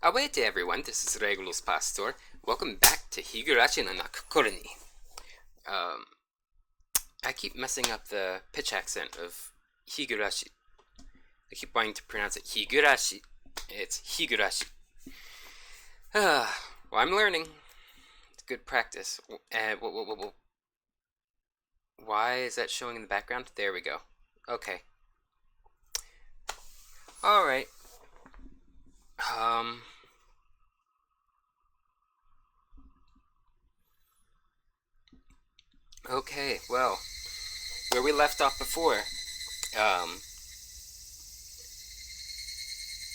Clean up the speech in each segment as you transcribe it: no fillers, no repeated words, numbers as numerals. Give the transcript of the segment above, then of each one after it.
Away everyone, this is Regulus Pastor. Welcome back to Higurashi no Naku Koro. I keep messing up the pitch accent of Higurashi. I keep wanting to pronounce it Higurashi. It's Higurashi. Well, I'm learning. It's good practice. Why is that showing in the background? There we go. Okay. Alright. Okay, well, where we left off before,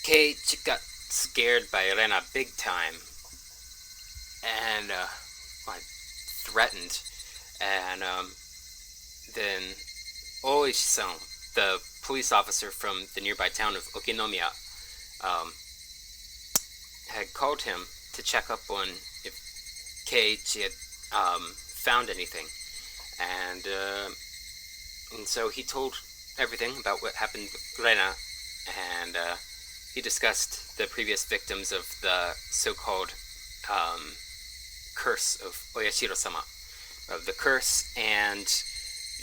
Keiichi got scared by Rena big time, and, threatened, and, then Ōishi-san, the police officer from the nearby town of Okinomiya, had called him to check up on if Keiichi had, found anything. And so he told everything about what happened with Rena, and he discussed the previous victims of the so-called curse of Oyashiro-sama, of the curse and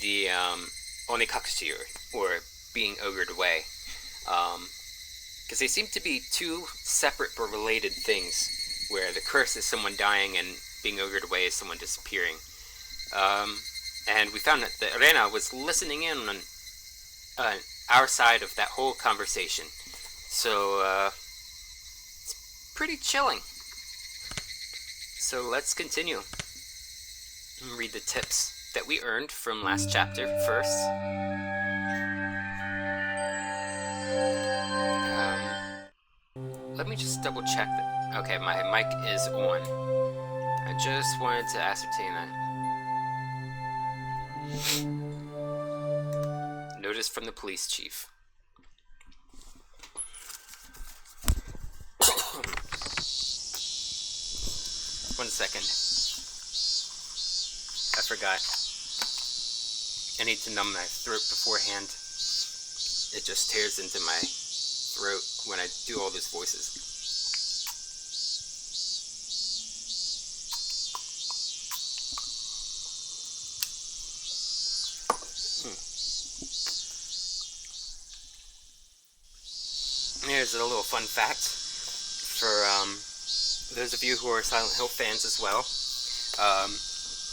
the Onikakushi, or being ogred away, because they seem to be two separate but related things, where the curse is someone dying and being ogred away is someone disappearing. And we found that Rena was listening in on our side of that whole conversation. So, it's pretty chilling. So let's continue. Read the tips that we earned from last chapter first. Let me just double check that. Okay, my mic is on. I just wanted to ascertain that. Notice from the police chief. One second. I forgot. I need to numb my throat beforehand. It just tears into my throat when I do all those voices. Here's a little fun fact for those of you who are Silent Hill fans as well.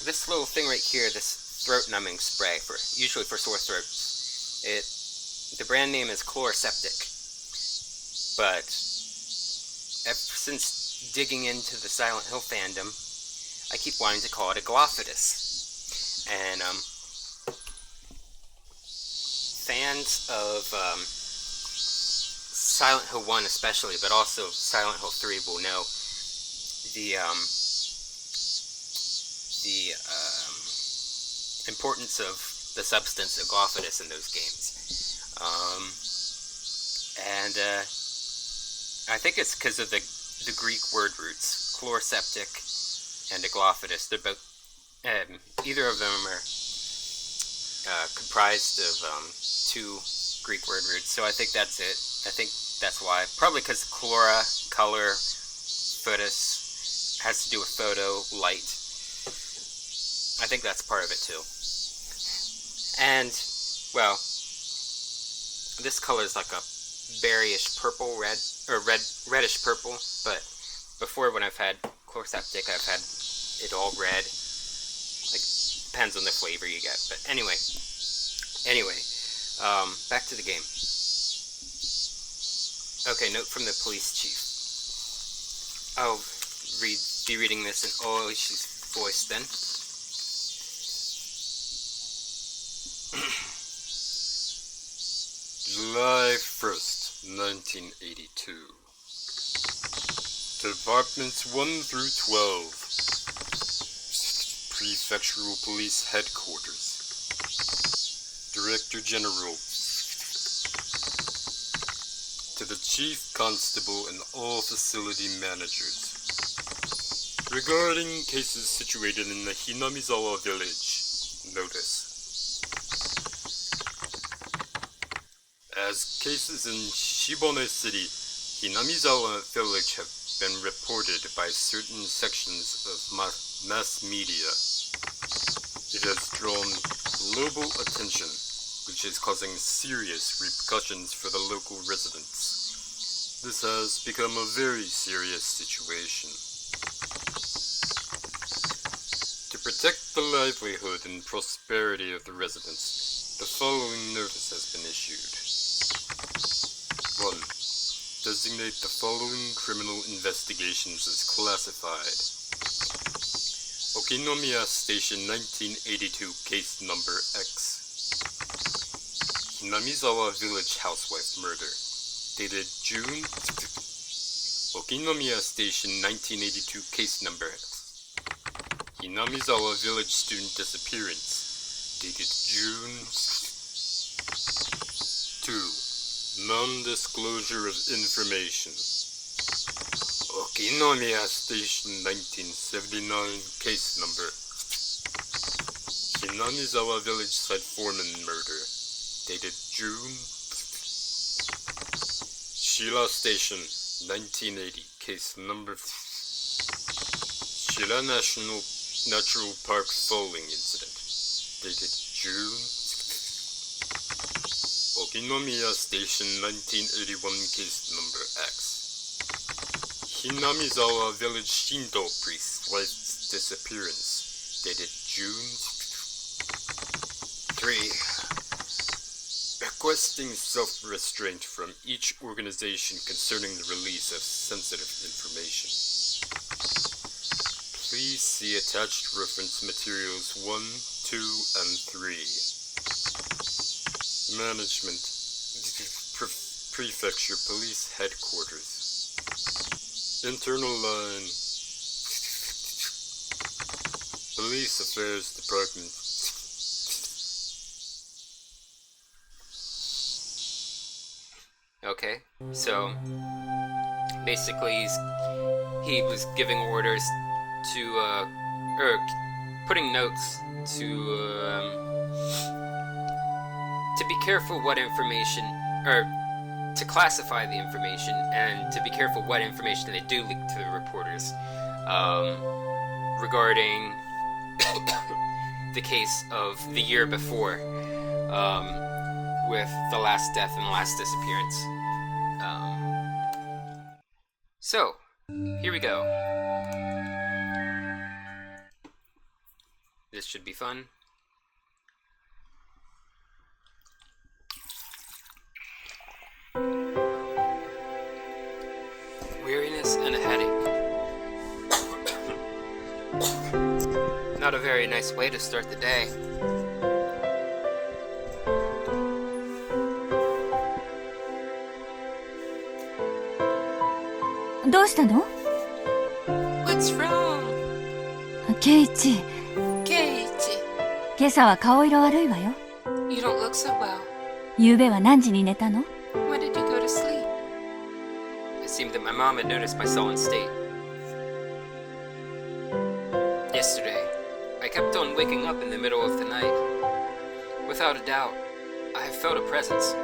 This little thing right here, this throat numbing spray, usually for sore throats, the brand name is Chloroseptic, but ever since digging into the Silent Hill fandom, I keep wanting to call it a Glophitis. And fans of Silent Hill 1 especially, but also Silent Hill 3 will know the importance of the substance of Glophitis in those games. And I think it's because of the Greek word roots, chloroseptic and Glophitis. They're both, either of them are comprised of two Greek word roots, so I think that's it. I think that's why. Probably because chlora, color, photos, has to do with photo, light. I think that's part of it too. And, well, this color is like a berryish purple, reddish purple, but before when I've had chloroseptic, I've had it all red. Like, depends on the flavor you get, but anyway, back to the game. Okay, note from the police chief. I'll be reading this in Oishi's voice then. July 1st, 1982. Departments 1 through 12. Prefectural Police Headquarters. Director General. To the Chief Constable and all facility managers. Regarding cases situated in the Hinamizawa village, notice. As cases in Shibone City, Hinamizawa village have been reported by certain sections of mass media. It has drawn global attention, which is causing serious repercussions for the local residents. This has become a very serious situation. To protect the livelihood and prosperity of the residents, the following notice has been issued. 1. Designate the following criminal investigations as classified. Okinomiya Station 1982 Case Number X. Hinamizawa Village Housewife Murder. Dated June. Okinomiya Station 1982 Case Number X. Hinamizawa Village Student Disappearance. Dated June. 2. Non-disclosure of information. Okinomiya Station 1979 Case Number. Hinamizawa Village Site Foreman Murder. Dated June. Shira Station 1980 Case Number. Shira Natural Park Falling Incident. Dated June. Okinomiya Station 1981 Case Number X. Hinamizawa Village Shinto Priest Wife's Disappearance. Dated June. 3. Requesting self-restraint from each organization concerning the release of sensitive information. Please see attached reference materials 1, 2, and 3. Management, Prefecture Police Headquarters. Internal line, Police Affairs Department. Okay, so basically he was giving orders to, or putting notes to be careful what information, or to classify the information, and to be careful what information they do leak to the reporters, regarding the case of the year before, with the last death and the last disappearance. So, here we go. This should be fun. Weariness and a headache. Not a very nice way to start the day. What's wrong? ケイチ、 Keiichi, 今朝は顔色悪いわよ。 you don't look so well. 昨夜は何時に寝たの？ When did you go to sleep? It seemed that my mom had noticed my sullen state. Yesterday, I kept on waking up in the middle of the night. Without a doubt, I have felt a presence.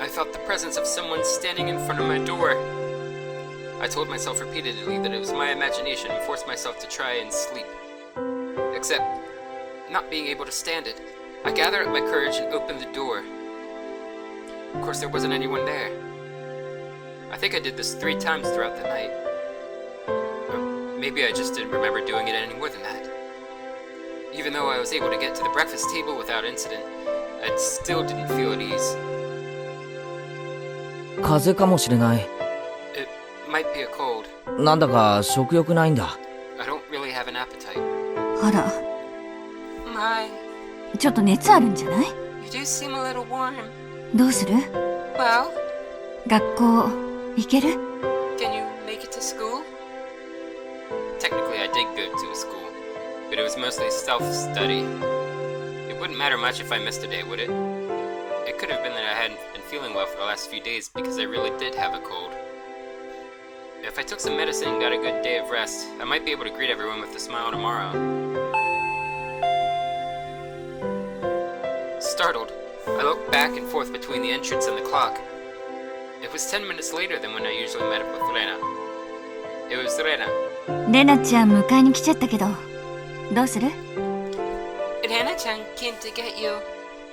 I felt the presence of someone standing in front of my door. I told myself repeatedly that it was my imagination and forced myself to try and sleep. Except, not being able to stand it, I gathered up my courage and opened the door. Of course, there wasn't anyone there. I think I did this 3 times throughout the night. Or maybe I just didn't remember doing it any more than that. Even though I was able to get to the breakfast table without incident, I still didn't feel at ease. 風邪かもしれない。 It might be a cold. なんだか食欲ないんだ。 I don't really have an appetite. あら、 My, ちょっと熱あるんじゃない？ you do seem a little warm. どうする？ Well, 学校行ける？ can you make it to school? Technically, I did go to a school, but it was mostly self-study. It wouldn't matter much if I missed a day, would it? It could have been that I hadn't been feeling well for the last few days because I really did have a cold. If I took some medicine and got a good day of rest, I might be able to greet everyone with a smile tomorrow. Startled, I looked back and forth between the entrance and the clock. It was 10 minutes later than when I usually met up with Rena. It was Rena. レナちゃん迎えに来ちゃったけど、どうする？ Rena-chan came to get you.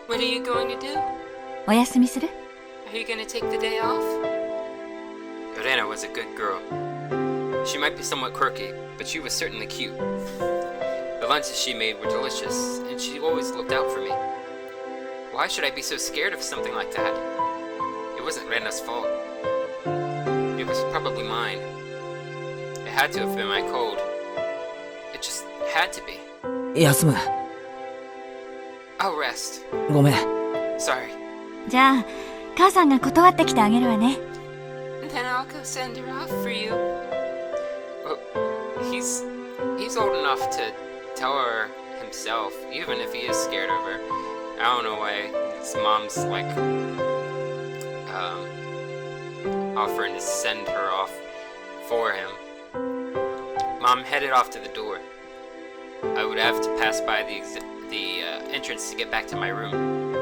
What are you going to do? お休みする？ Are you going to take the day off? Rena was a good girl. She might be somewhat quirky, but she was certainly cute. The lunches she made were delicious, and she always looked out for me. Why should I be so scared of something like that? It wasn't Rena's fault. It was probably mine. It had to have been my cold. It just had to be. 休む。 I'll rest. ごめん。 Sorry. じゃあ、母さんが断ってきてあげるわね。Then I'll go send her off for you. Oh, he's old enough to tell her himself, even if he is scared of her. I don't know why his mom's like offering to send her off for him. Mom headed off to the door. I would have to pass by the entrance to get back to my room.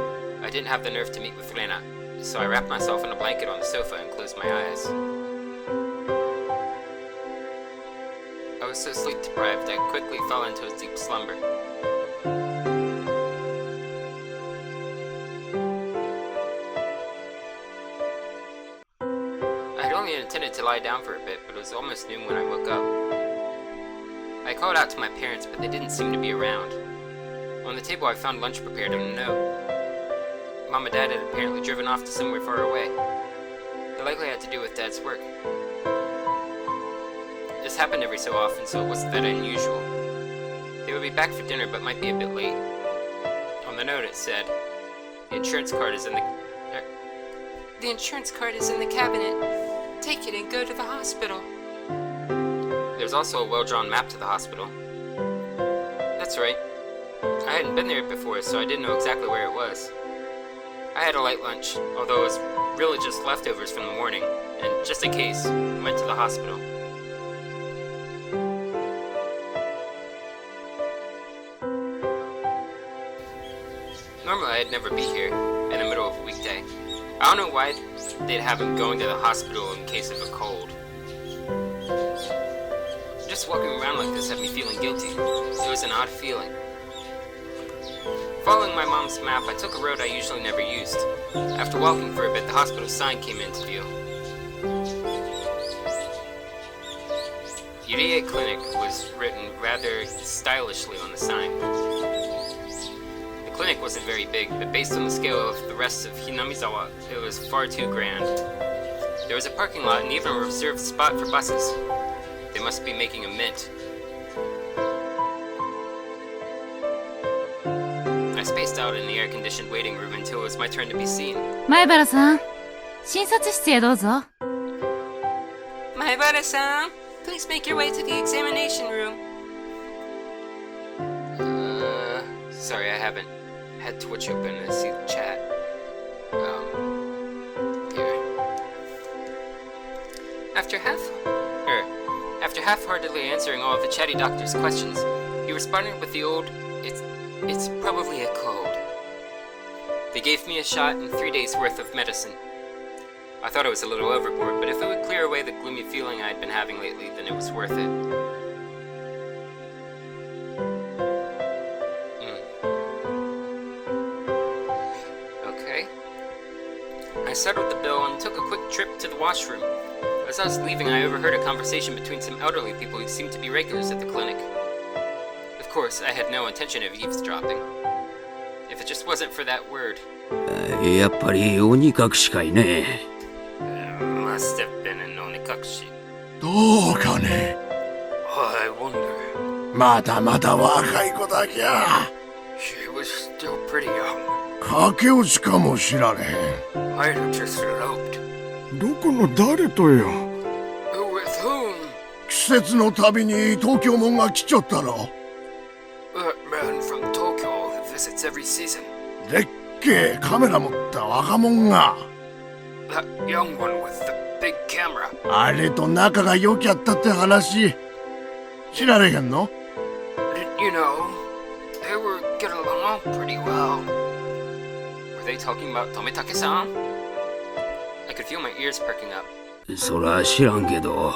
I didn't have the nerve to meet with Rena, so I wrapped myself in a blanket on the sofa and closed my eyes. I was so sleep deprived I quickly fell into a deep slumber. I had only intended to lie down for a bit, but it was almost noon when I woke up. I called out to my parents, but they didn't seem to be around. On the table I found lunch prepared and a note. Mom and Dad had apparently driven off to somewhere far away. It likely had to do with Dad's work. This happened every so often, so it wasn't that unusual. They would be back for dinner, but might be a bit late. On the note it said, The insurance card is in the cabinet. Take it and go to the hospital. There's also a well-drawn map to the hospital. That's right. I hadn't been there before, so I didn't know exactly where it was. I had a light lunch, although it was really just leftovers from the morning, and just in case, went to the hospital. Normally I'd never be here, in the middle of a weekday. I don't know why they'd have him going to the hospital in case of a cold. Just walking around like this had me feeling guilty. It was an odd feeling. Following my mom's map, I took a road I usually never used. After walking for a bit, the hospital sign came into view. VIII Clinic was written rather stylishly on the sign. The clinic wasn't very big, but based on the scale of the rest of Hinamizawa, it was far too grand. There was a parking lot and even a reserved spot for buses. They must be making a mint. I spaced out in the air-conditioned waiting room until it was my turn to be seen. 前原さん、診察室へどうぞ。Maibara-san, please make your way to the examination room. Sorry, I haven't had Twitch open to see the chat. Here. After half-heartedly answering all of the chatty doctor's questions, he responded with the old, It's probably a cold. They gave me a shot and 3 days' worth of medicine. I thought it was a little overboard, but if it would clear away the gloomy feeling I had been having lately, then it was worth it. Okay. I settled the bill and took a quick trip to the washroom. As I was leaving, I overheard a conversation between some elderly people who seemed to be regulars at the clinic. Of course, I had no intention of eavesdropping. If it just wasn't for that word. やっぱり鬼隠しかいね。Must have been an Onikakushi. どうかね。 I wonder. まだまだ若い子だけや。 She was still pretty young. 駆け落ちかもしられへん。 I'd have just eloped. どこの誰とよ。 With whom? 季節のたびに東京もんが来ちょったろ。 That man from Tokyo who visits every season. でっけえカメラ持った若者が。 That young one with the big camera. あれと仲が良きゃったって話。知られへんの？ You know, they were getting along pretty well. Were they talking about Tomitake-san? I could feel my ears perking up. そら知らんけど。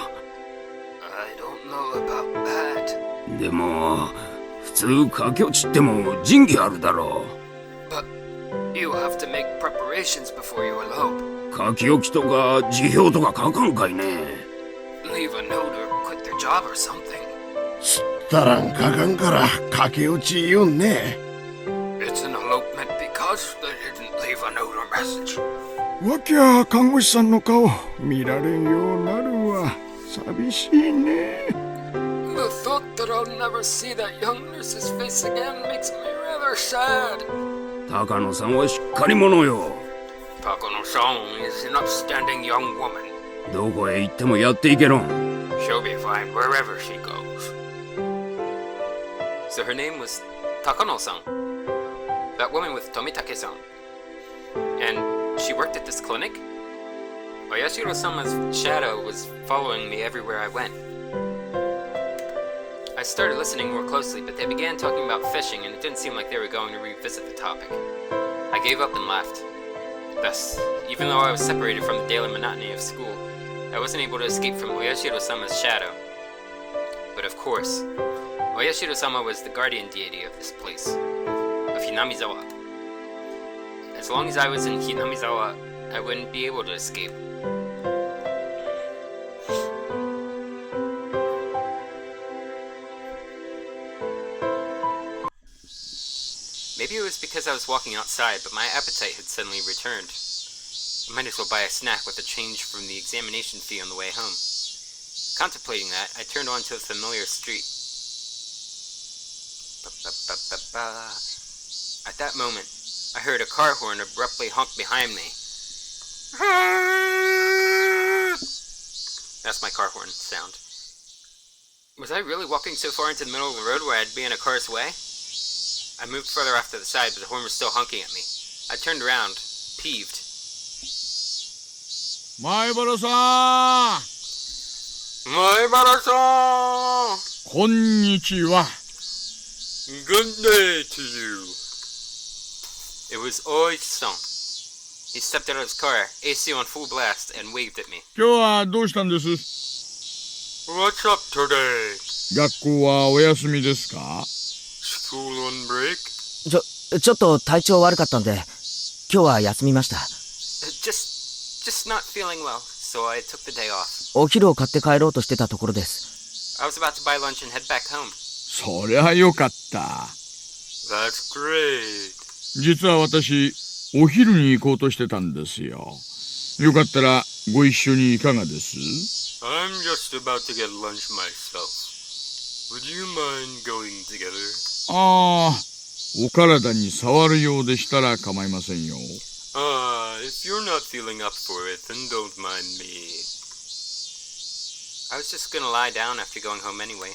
でも、普通駆け落ちっても仁義あるだろ But you have to make preparations before you elope. う。書き置きとか辞表とか書かんかいね。Leave a note or quit their job or something. すったらんかかんから駆け落ち言うんね。It's an elopement because they didn't leave a note or message. わきゃ看護師さんの顔見られんようなるわ。寂しいね。The thought that I'll never see that young nurse's face again makes me rather sad. 高野さんはしっかり者よ。Takano-san is an upstanding young woman. どこへ行ってもやっていけろん。She'll be fine wherever she goes. So her name was Takano-san, that woman with Tomitake-san. And she worked at this clinic? Oyashiro-sama's shadow was following me everywhere I went. I started listening more closely, but they began talking about fishing, and it didn't seem like they were going to revisit the topic. I gave up and left. Thus, even though I was separated from the daily monotony of school, I wasn't able to escape from Oyashiro-sama's shadow. But of course, Oyashiro-sama was the guardian deity of this place, of Hinamizawa. As long as I was in Hinamizawa, I wouldn't be able to escape. Maybe it was because I was walking outside, but my appetite had suddenly returned. I might as well buy a snack with the change from the examination fee on the way home. Contemplating that, I turned onto a familiar street. At that moment, I heard a car horn abruptly honk behind me. That's my car horn sound. Was I really walking so far into the middle of the road where I'd be in a car's way? I moved further off to the side, but the horn was still honking at me. I turned around, peeved. 前原さん、前原さん! こんにちは。 Good day to you. It was Ōishi-san. He stepped out of his car, AC on full blast, and waved at me. 今日はどうしたんです？ What's up today? 学校はお休みですか？ School on break? ちょっと体調悪かったんで、今日は休みました。Just not feeling well, so I took the day off. お昼を買って帰ろうとしてたところです。I was about to buy lunch and head back home. そりゃよかった。 That's great. 実は私、お昼に行こうとしてたんですよ。よかったらご一緒にいかがです？ I'm just about to get lunch myself. Would you mind going together? ああ、お体に触るようでしたら構いませんよ。If you're not feeling up for it, then don't mind me. I was just gonna lie down after going home anyway.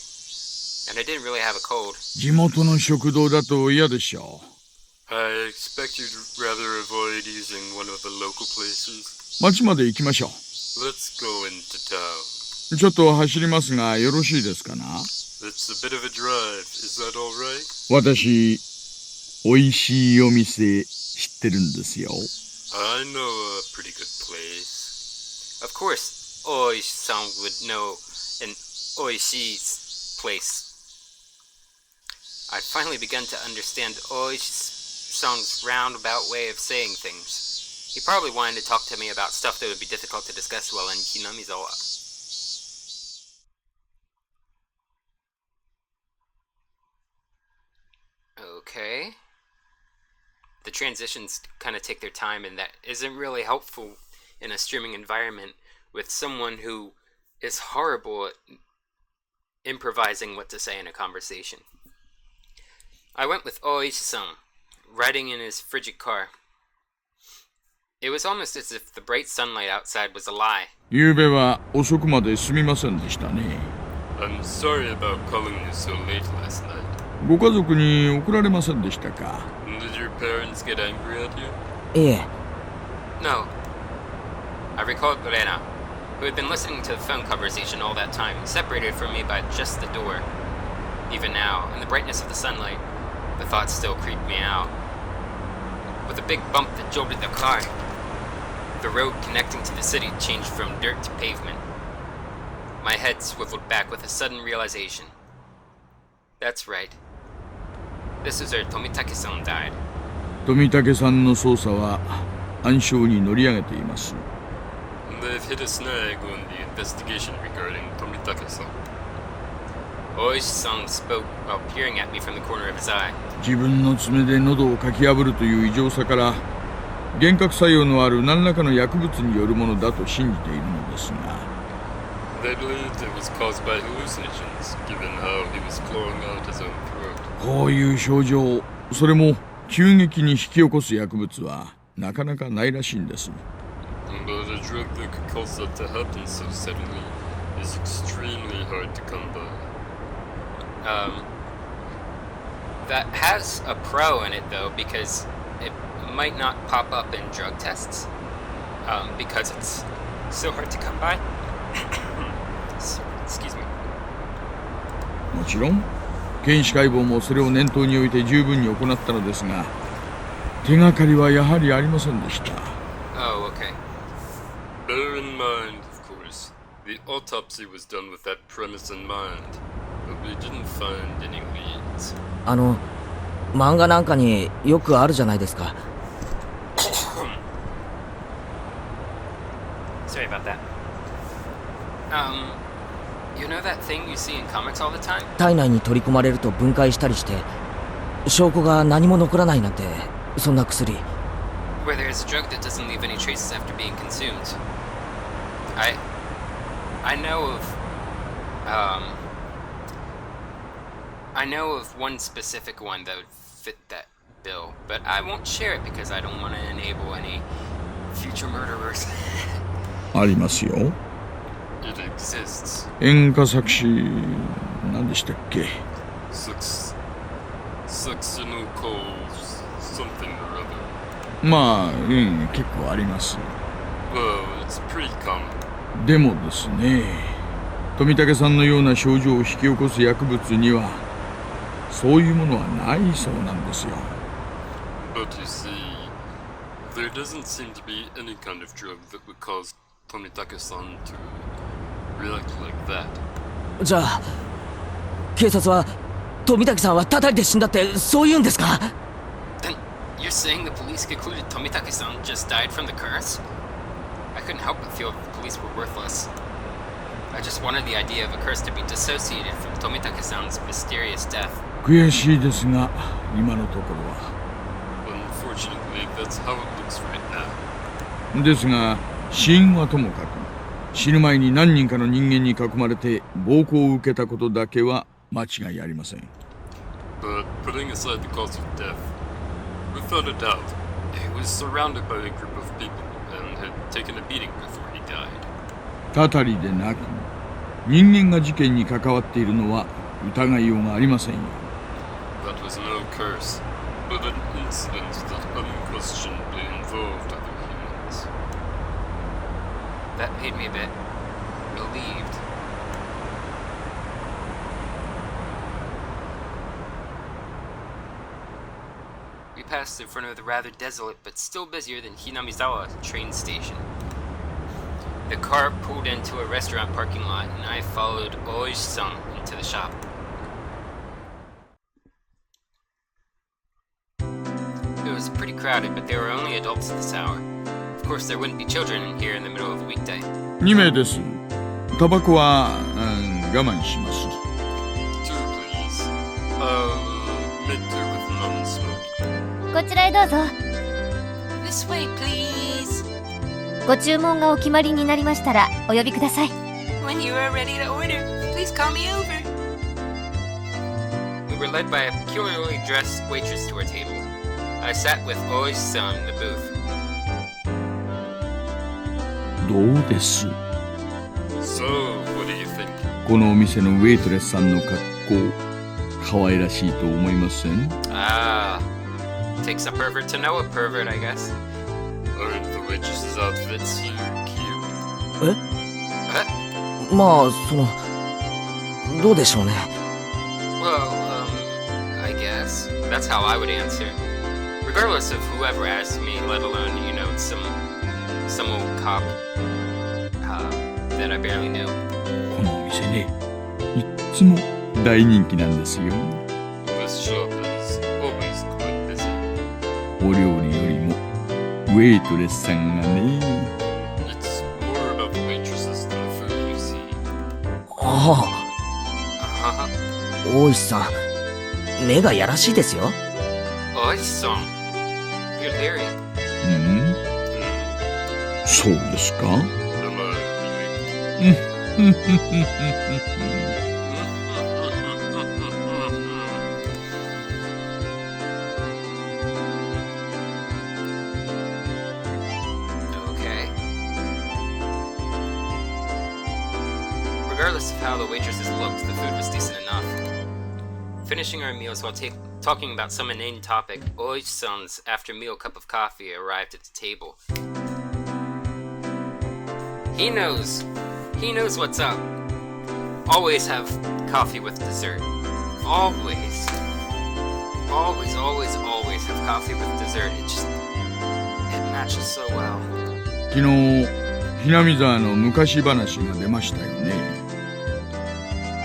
And I didn't really have a cold. 地元の食堂だと嫌でしょう。 I expect you'd rather avoid using one of the local places. 町まで行きましょう。 Let's go into town. ちょっと走りますがよろしいですかな？ It's a bit of a drive. Is that all right? 私、おいしいお店知ってるんですよ。 I know a pretty good place. Of course, Ōishi-san would know an oishii place. I'd finally begun to understand Ōishi-san's roundabout way of saying things. He probably wanted to talk to me about stuff that would be difficult to discuss while in Hinamizawa. Okay. The transitions kind of take their time, and that isn't really helpful in a streaming environment with someone who is horrible at improvising what to say in a conversation. I went with Ōishi-san, riding in his frigid car. It was almost as if the bright sunlight outside was a lie. 昨夜は遅くまですみませんでしたね。 I'm sorry about calling you so late last night. ご家族に送られませんでしたか？ Did your parents get angry at you? いえ、 No. I recalled Rena, who had been listening to the phone conversation all that time, separated from me by just the door. Even now, in the brightness of the sunlight, the thoughts still creeped me out. With a big bump that jolted the car, the road connecting to the city changed from dirt to pavement. My head swiveled back with a sudden realization. That's right. This is where Tomitake-san died. 富武さんの捜査は暗礁に乗り上げています。 They've hit a snag on the investigation regarding Tomitake-san. Oishi-san spoke while peering at me from the corner of his eye. 自分の爪で喉をかき破るという異常さから幻覚作用のある何らかの薬物によるものだと信じているのですが、 They believed it was caused by hallucinations, given how he was clawing out his own throat. こういう症状、それも急激に引き起こす薬物はなかなかないらしいんです。 But a drug that could cause that to happen so suddenly is extremely hard to come by. That has a pro in it though, because it might not pop up in drug tests, because it's so hard to come by. Excuse me. もちろん検視解剖もそれを念頭に置いて十分に行ったのですが、手がかりはやはりありませんでした。 Oh, okay. Bear in mind, of course, the autopsy was done with that premise in mind, but we didn't find any leads. 漫画なんかによくあるじゃないですか。Sorry about that. You know that thing you see in comics all the time? 体内に取り込まれると分解したりして証拠が何も残らないなんて、そんな薬。 Where there's a drug that doesn't leave any traces after being consumed. I know of one specific one that would fit that bill, but I won't share it because I don't want to enable any future murderers. ありますよ。 It exists. 演歌作詞何でしたっけ。 Succinylcholine something or other. まあ、結構あります。 Well, it's pretty common. でもですね、富武さんのような症状を引き起こす薬物にはそういうものはないそうなんですよ。 But you see, there doesn't seem to be any kind of drug that would cause Tomitake-san to react like that. じゃあ警察は富武さんは叩いて死んだってそう言うんですか。 Then you're saying the police concluded Tomitake-san just died from the curse? I couldn't help but feel the police were worthless. I just wanted the idea of a curse to be dissociated from Tomitake-san's mysterious death. 悔しいですが今のところは。 Unfortunately, that's how it looks right now. ですが死因はともかく死ぬ前に何人かの人間に囲まれて暴行を受けたことだけは間違いありません。 But putting aside the cause of death, without a doubt, he was surrounded by a group of people and had taken a beating before he died. たたりでなく人間が事件に関わっているのは疑いようがありませんよ。 That was no curse, but an incident that unquestionably involved other humans. That made me a bit relieved. We passed in front of the rather desolate but still busier than Hinamizawa train station. The car pulled into a restaurant parking lot and I followed Ōishi-san into the shop. It was pretty crowded, but there were only adults at this hour. Of course, there wouldn't be children in here in the middle of a weekday. 2名です。タバコは、我慢します。 Two, please. Make do with non-smoking. こちらへどうぞ。 This way, please. ご注文がお決まりになりましたらお呼びください。 When you are ready to order, please call me over. We were led by a peculiarly dressed waitress to our table. I sat with Ōishi-san in the booth. どうです So, what do you think? このお店のウェイトレスさんの格好可愛らしいと思いません Ah, takes a pervert to know a pervert, I guess. Aren't the waitress's outfits here cute? まあどうでしょうね。 Well, I guess. That's how I would answer. Regardless of whoever asked me, let alone, some old cop that I barely knew. このお店ね、いっつも大人気なんですよ。 This shop is always quite busy. お料理よりもウェイトレスさんがね。 It's more about the waitresses than the food, you see. あああ、大石さん、目がやらしいですよ。は。Oishi-san. Good hearing. うんそうですか Am I really? Okay. Regardless of how the waitresses looked, the food was decent enough. Finishing our meals while talking about some inane topic, Oishi-san's after-meal cup of coffee arrived at the table. He knows what's up. Always have coffee with dessert. Always have coffee with dessert. It matches so well. 昨日ひなみ沢の昔話が出ましたよね。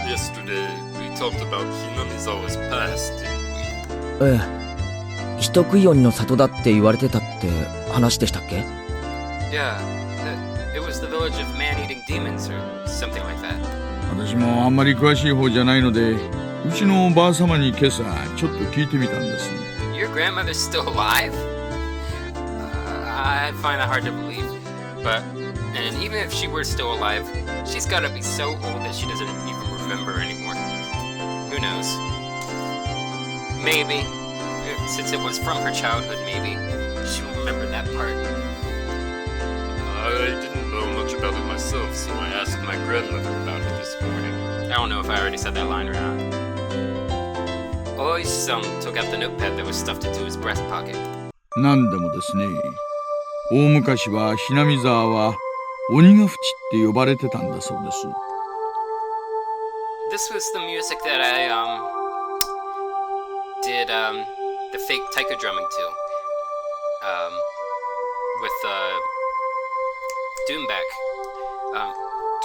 Yesterday, we talked about Hinamizawa's past, didn't we? ええ、人食い鬼の里だって言われてたって話でしたっけ？ Yeah, it was the village of man-eating demons or something like that. 私もあんまり詳しい方じゃないので、うちのばあ様に今朝ちょっと聞いてみたんです。 Your grandmother's still alive? I find that hard to believe. But, and even if she were still alive, she's gotta be so old that she doesn't even remember anymore. Who knows? Maybe. Since it was from her childhood, maybe. She'll remember that part. I didn't know much about it myself, so I asked my grandmother about it this morning. I don't know if I already said that line or not. Oishi-san took out the notepad that was stuffed into his breast pocket. なんでもですね、大昔はひなみ沢は鬼ヶ淵って呼ばれてたんだそうです。 This was the music that I did the fake taiko drumming to. With Doomback.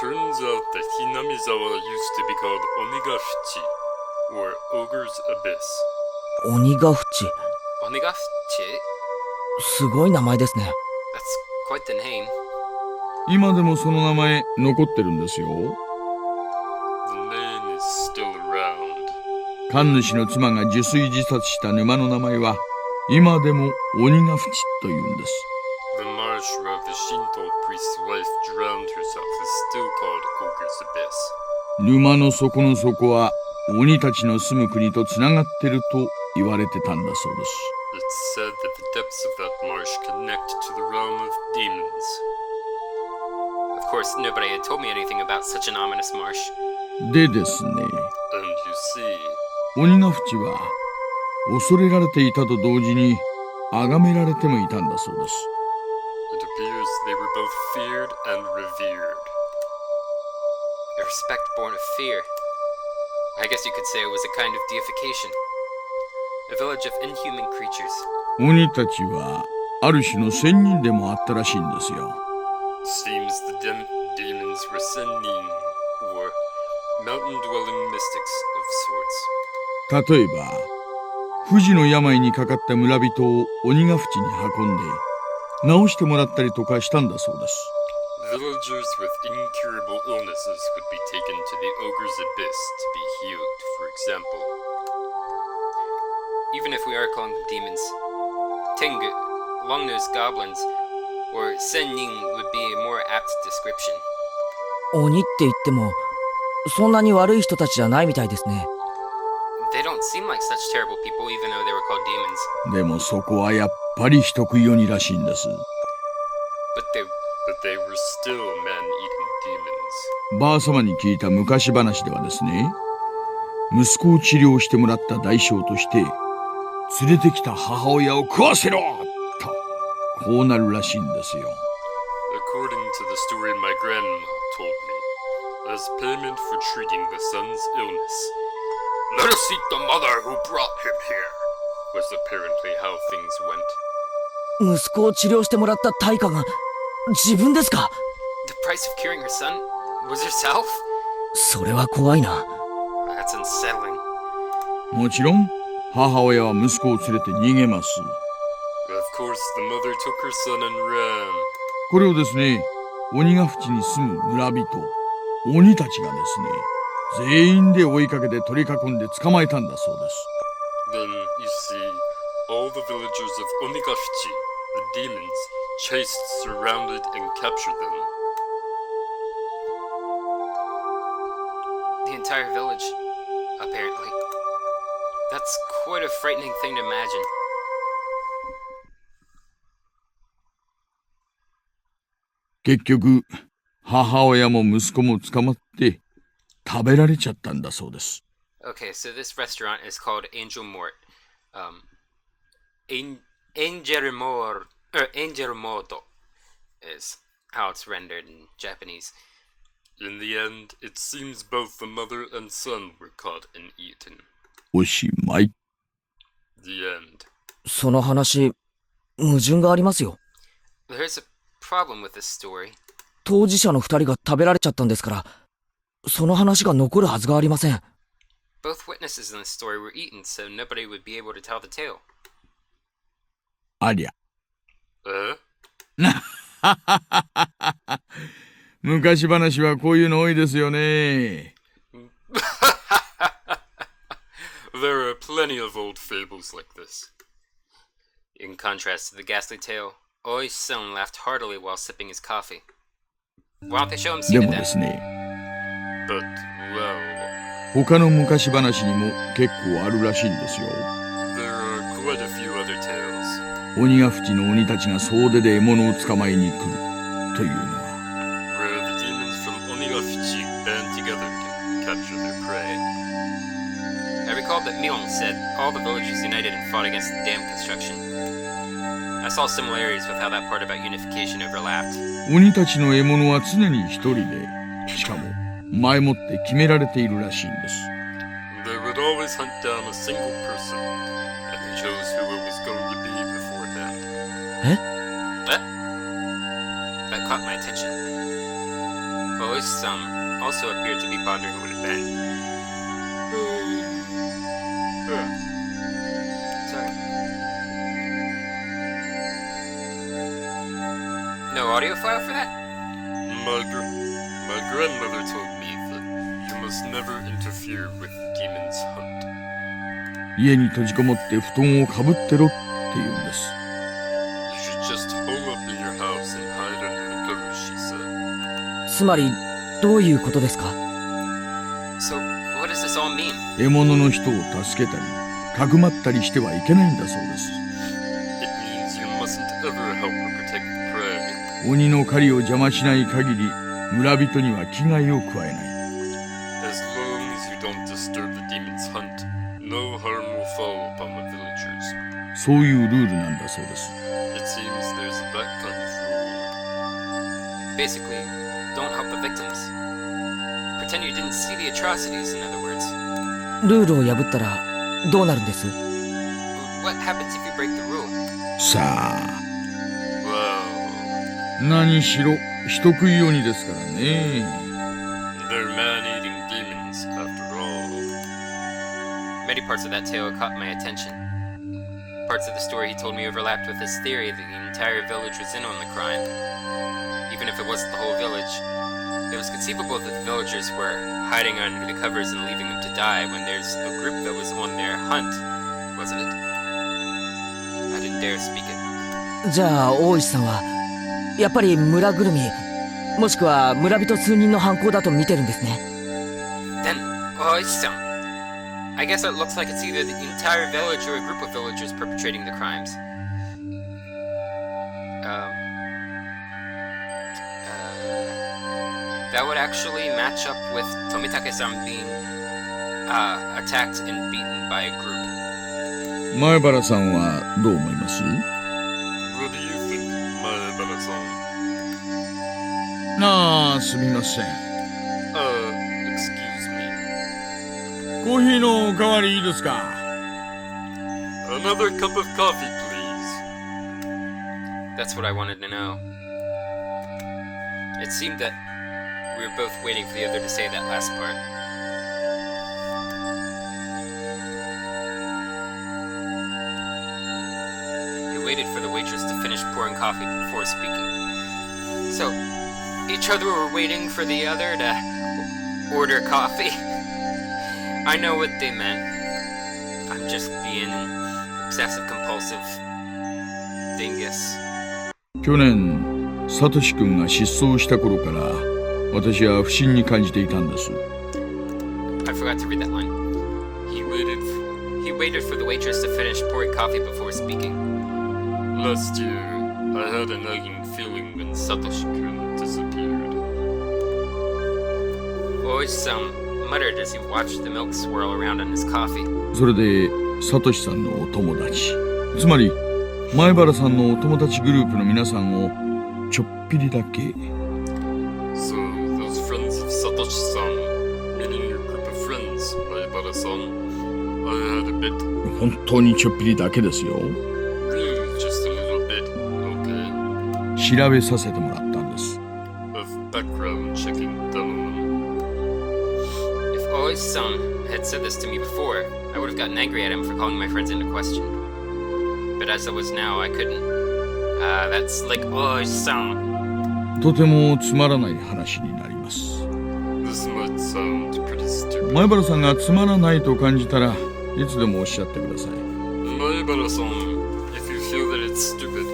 Turns out that Hinamizawa used to be called Onikakushi, or Ogre's Abyss. 鬼ヶ淵、 Onikakushi? すごい名前ですね。 That's quite the name. 今でもその名前残ってるんですよ。 The name is still around. 神主の妻が受水自殺した沼の名前は今でも鬼ヶ淵というんです。 The marsh where the Shinto priest's wife drowned herself is still called Ogre's Abyss. 沼の底の底は鬼たちの住む国とつながってると言われてたんだそうです。 It's said that the depths of that marsh connect to the realm of demons. Of course, nobody had told me anything about such an ominous marsh. でですね、 And you see, 鬼ヶ淵は恐れられていたと同時に崇められてもいたんだそうです。 it appears they were both feared and revered. A respect born of fear. I guess you could say it was a kind of deification. A village of inhuman creatures. 鬼たちはある種の仙人でもあったらしいんですよ。 Seems the demons were sennin, or mountain-dwelling mystics of sorts. 例えば不治の病にかかった村人を鬼ヶ淵に運んで治してもらったりとかしたんだそうです。 Villagers with incurable illnesses would be taken to the Ogre's Abyss to be healed, for example. Even if we are calling them demons, Tengu, long-nosed goblins, or Sennin would be a more apt description. 鬼って言ってもそんなに悪い人たちじゃないみたいですね。 They don't seem like such terrible people, even though they were called demons. でもそこはやっぱり人食い鬼らしいんです。 But they were still man-eating demons. ばあ様に聞いた昔話ではですね、息子を治療してもらった代償として連れてきた母親を食わせろとこうなるらしいんですよ。 According to the story my grandma told me, as payment for treating the son's illness, let us eat the mother who brought him here, was apparently how things went. 息子を治療してもらった対価が自分ですか？ The price of curing her son was herself? それは怖いな。 That's That's unsettling. もちろん、母親は息子を連れて逃げます。Of course, the mother took her son and ran. これをですね、鬼ヶ淵に住む村人、鬼たちがですね、全員で追いかけて取り囲んで捕まえたんだそうです。Then, you see, all the villagers of Onikakushi, the demons, chased, surrounded, and captured them. The entire village, apparently. That's quite a frightening thing to imagine. 結局、母親も息子も捕まって食べられちゃったんだそうです。Okay, so this restaurant is called Angel Mort. Angel Moto is how it's rendered in Japanese. In the end, it seems both the mother and son were caught and eaten. おしまい。The end. その話、矛盾がありますよ。There's a problem with this story. 当事者の二人が食べられちゃったんですから、その話が残るはずがありません。Both witnesses in the story were eaten, so nobody would be able to tell the tale. ありゃ。昔話はこういうの多いですよね。There are plenty of old fables like this. In contrast to the ghastly tale, Ōishi laughed heartily while sipping his coffee. Why don't they show him で seated もで then? すね、 But, well, 他の昔話にも結構あるらしいんですよ。 there are quite a few other tales. 鬼ヶ淵の鬼たちが総出で獲物を捕まえに来るというのは、 Where the demons from Onikakushi band together to capture their prey. I recalled that Mion said all the villagers united and fought against the dam construction. I saw similarities with how that part about unification overlapped. 鬼たちの獲物は常に一人で、しかも前もって決められているらしいんです。 They would always hunt down a single person, and they chose who it was going to be beforehand. That caught my attention. Ōishi also appeared to be pondering who it had been. Sorry. No audio file for that? My grandmother told me that you must never interfere with demons' hunt. 家に閉じこもって布団をかぶってろって言うんです。 You should just hole up in your house and hide under the covers, she said. つまり、どういうことですか？ So, what does this all mean? 獲物の人を助けたり、かくまったりしてはいけないんだそうです。 It means you mustn't ever help or protect the prey. 鬼の狩りを邪魔しない限り、村人には危害を加えない。 As long as you don't disturb the demons' hunt, no harm will fall upon the villagers. そういうルールなんだそうです。 It seems there's that kind of rule. Basically, don't help the victims. Pretend you didn't see the atrocities, in other words. ルールを破ったらどうなるんです？ What happens if you break the rule? さあ、 Well, 何しろ人食い鬼ですからね。 they're man-eating demons, after all. Many parts of that tale caught my attention. Parts of the story he told me overlapped with his theory that the entire village was in on the crime. Even if it wasn't the whole village, it was conceivable that the villagers were hiding under the covers and leaving them to die when there's a group that was on their hunt, wasn't it? I didn't dare speak it. じゃあ、大石さんは、やっぱり村ぐるみ、もしくは村人数人の犯行だと見てるんですね。Then, Ōishi-san. I guess it looks like it's either the entire village or a group of villagers perpetrating the crimes. That would actually match up with Tomitake-san being attacked and beaten by a group. 前原さんはどう思います？ What do you think, Maebara-san? ああ、すみません。 Excuse me. コーヒーのおかわりいいですか？ Another cup of coffee, please. That's what I wanted to know. It seemed that we were both waiting for the other to say that last part. waited for the waitress to finish pouring coffee before speaking. So, each other were waiting for the other to order coffee? I know what they meant. I'm just being an obsessive-compulsive dingus. 去年サトシ君が失踪した頃から私は不審に感じていたんです。 I forgot to read that line. He waited for the waitress to finish pouring coffee before speaking. Last year, I had a nagging feeling when Satoshi-kun disappeared. Oishi muttered as he watched the milk swirl around on his coffee. それでサトシさんのお友達、つまり前原さんのお友達グループの皆さんをちょっぴりだけ。 So, those friends of Satoshi-san, meaning your group of friends, Maibara-san, I had a bit. 本当にちょっぴりだけですよ。 Really, just a little bit, okay? 調べさせてもらったんです。 Of background checking done on them. If Oishi had said this to me before, I would have gotten angry at him for calling my friends into question. But as I was now, I couldn't. That's like Oishi. とてもつまらない話になります。 This might sound pretty stupid. 前原さんがつまらないと感じたらいつでもおっしゃってください。 Maibara-san, if you feel that it's stupid,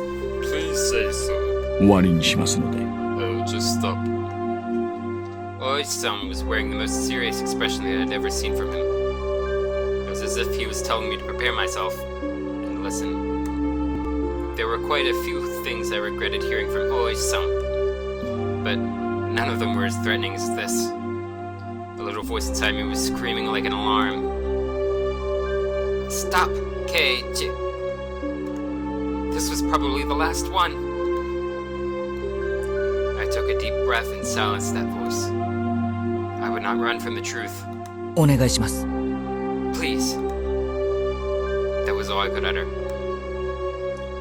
please say so. 終わりにしますので。 I'll just stop. Oishi was wearing the most serious expression that I'd ever seen from him. It was as if he was telling me to prepare myself and listen. There were quite a few things I regretted hearing from Oishi, but none of them were as threatening as this. The little voice inside me was screaming like an alarm. Stop, Keiji. This was probably the last one. I took a deep breath and silenced that voice. I would not run from the truth. お願いします。 Please. That was all I could utter.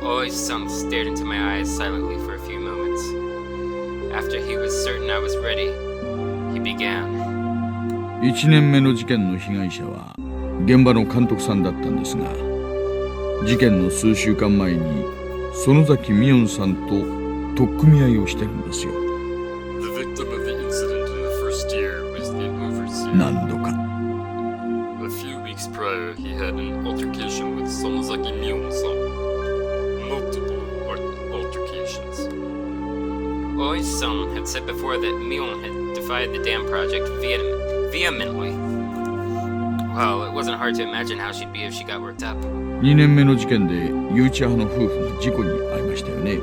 Oishi stared into my eyes silently for a few moments. After he was certain I was ready, he began. 1年目の事件の被害者は現場の監督さんだったんですが、事件の数週間前に園崎美音さんと取っ組み合いをしてるんですよ。 The victim of the incident in the first year was the overseer. 何度か。 A few weeks prior, he had an altercation with Sonozaki Mion-san. Multiple altercations. Oishi had said before that Mion had defied the dam project vehemently. Well, it wasn't hard to imagine how she'd be if she got worked up. 2年目の事件で誘致派の夫婦が事故に遭いましたよね。 In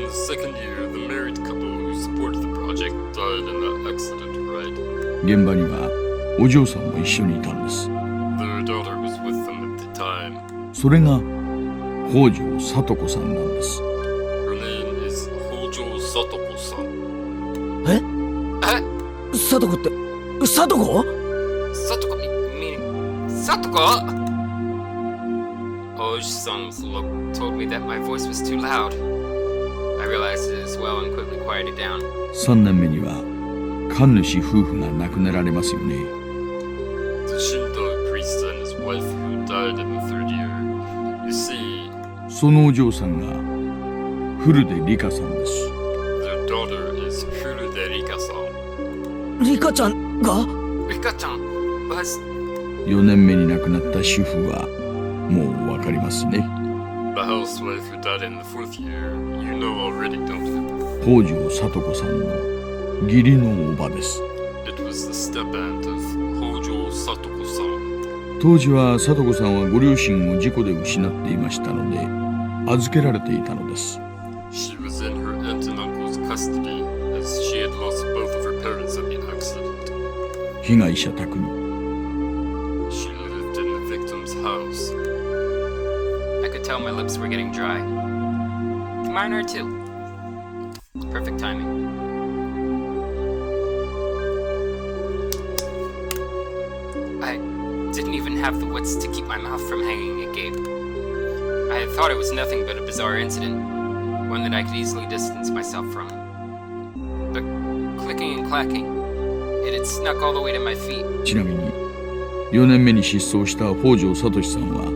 the second year, the married couple who supported the project died in an accident, right? 現場にはお嬢さんも一緒にいたんです。 Their daughter was with them at the time. それが北条聡子さんなんです。 Her name is Hojo Satoko-san. え？サトコってサトコ？ Satoko, meaning Satoko? Oishi-san's look told me that my voice was too loud. I realized it as well and quickly quieted down. 3年目には神主夫婦が亡くなられますよね。 The Shinto priest and his wife who died in the third year. You see, そのお嬢さんが古出里香さんです。 their daughter is Furude Rika-san. リカちゃんが？ Rika-chan was... 4年目に亡くなった主婦はもうわかりますね。 The housewife who died in the fourth year. You know already, don't you? 北条聡子さんの義理のおばです。 It was the step-aunt of Hojo Satoko-san. 当時は聡子さんはご両親を事故で失っていましたので預けられていたのです。 She was in her aunt and uncle's custody as she had lost both of her parents in the accident. 被害者宅に She lived in the victim's house. I could tell my lips were getting dry. Mine are too. Perfect timing. I didn't even have the wits to keep my mouth from hanging agape. I had thought it was nothing but a bizarre incident, one that I could easily distance myself from. But clicking and clacking, it had snuck all the way to my feet. ちなみに4年目に失踪した北条聡さんは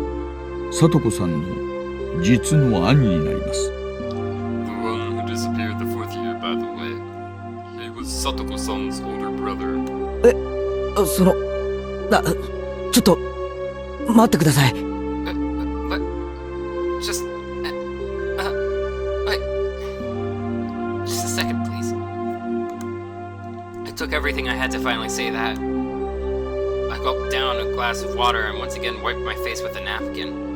聡子さんの実の兄になります。The one who disappeared the fourth year, by the way. He was Satoko-san's older brother. ちょっと、待ってください。But just wait. Just a second, please. It took everything I had to finally say that. I gulped down a glass of water and once again wiped my face with a napkin.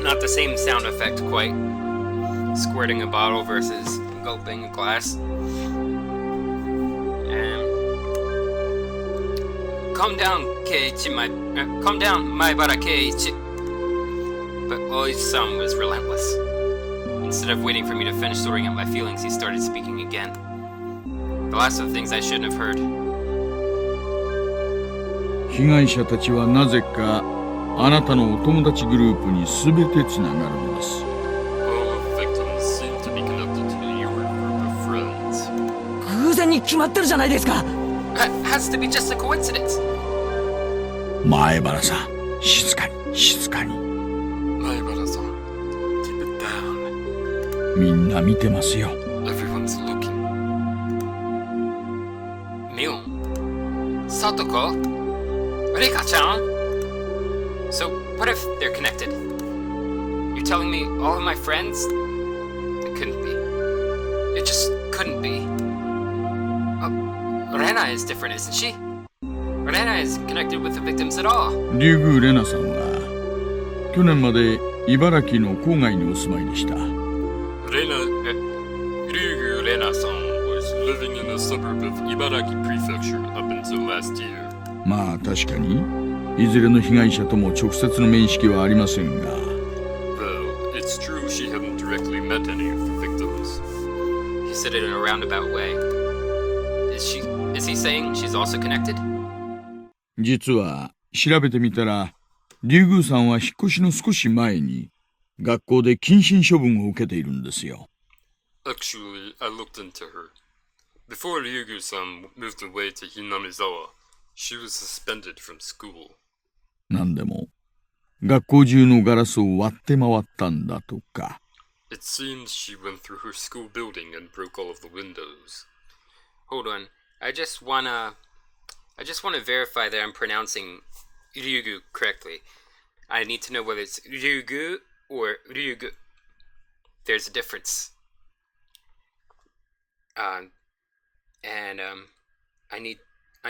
Not the same sound effect quite. Squirting a bottle versus gulping a glass. Calm down, calm down, Maibara Keiichi. But Ōishi-san was relentless. Instead of waiting for me to finish sorting out my feelings, he started speaking again. The last of the things I shouldn't have heard. 被害者たちはなぜかあなたのお友達グループに全てつながるのです。All of the victims seem to be connected to your group of friends. 偶然に決まってるじゃないですか。Has to be just a coincidence. 前原さん、静かに、静かに。Maibara-san, keep it down. みんな見てますよ。Everyone's looking. Mion? Satoko? Rika-chan? So, what if they're connected? You're telling me all of my friends? It couldn't be. It just couldn't be. Rena is different, isn't she? Rena isn't connected with the victims at all. 竜宮レナさんは去年まで茨城の郊外にお住まいでした。Ryugu Rena-san was living in a suburb of Ibaraki Prefecture up until last year. まあ確かにいずれの被害者とも直接の面識はありませんが。Well, it's true she hadn't directly met any of the victims. He said it in a roundabout way. Is he saying she's also connected? 実は調べてみたら竜宮さんは引っ越しの少し前に学校で謹慎処分を受けているんですよ。Actually, I looked into her. Before Ryugu-san moved away to Hinamizawa, she was suspended from school. なんでも学校中のガラスを割って回ったんだとか。It seems she went through her school building and broke all of the windows. Hold on. I just wanna verify that I'm pronouncing Ryugu correctly. I need to know whether it's Ryugu or Ryugu. There's a difference. I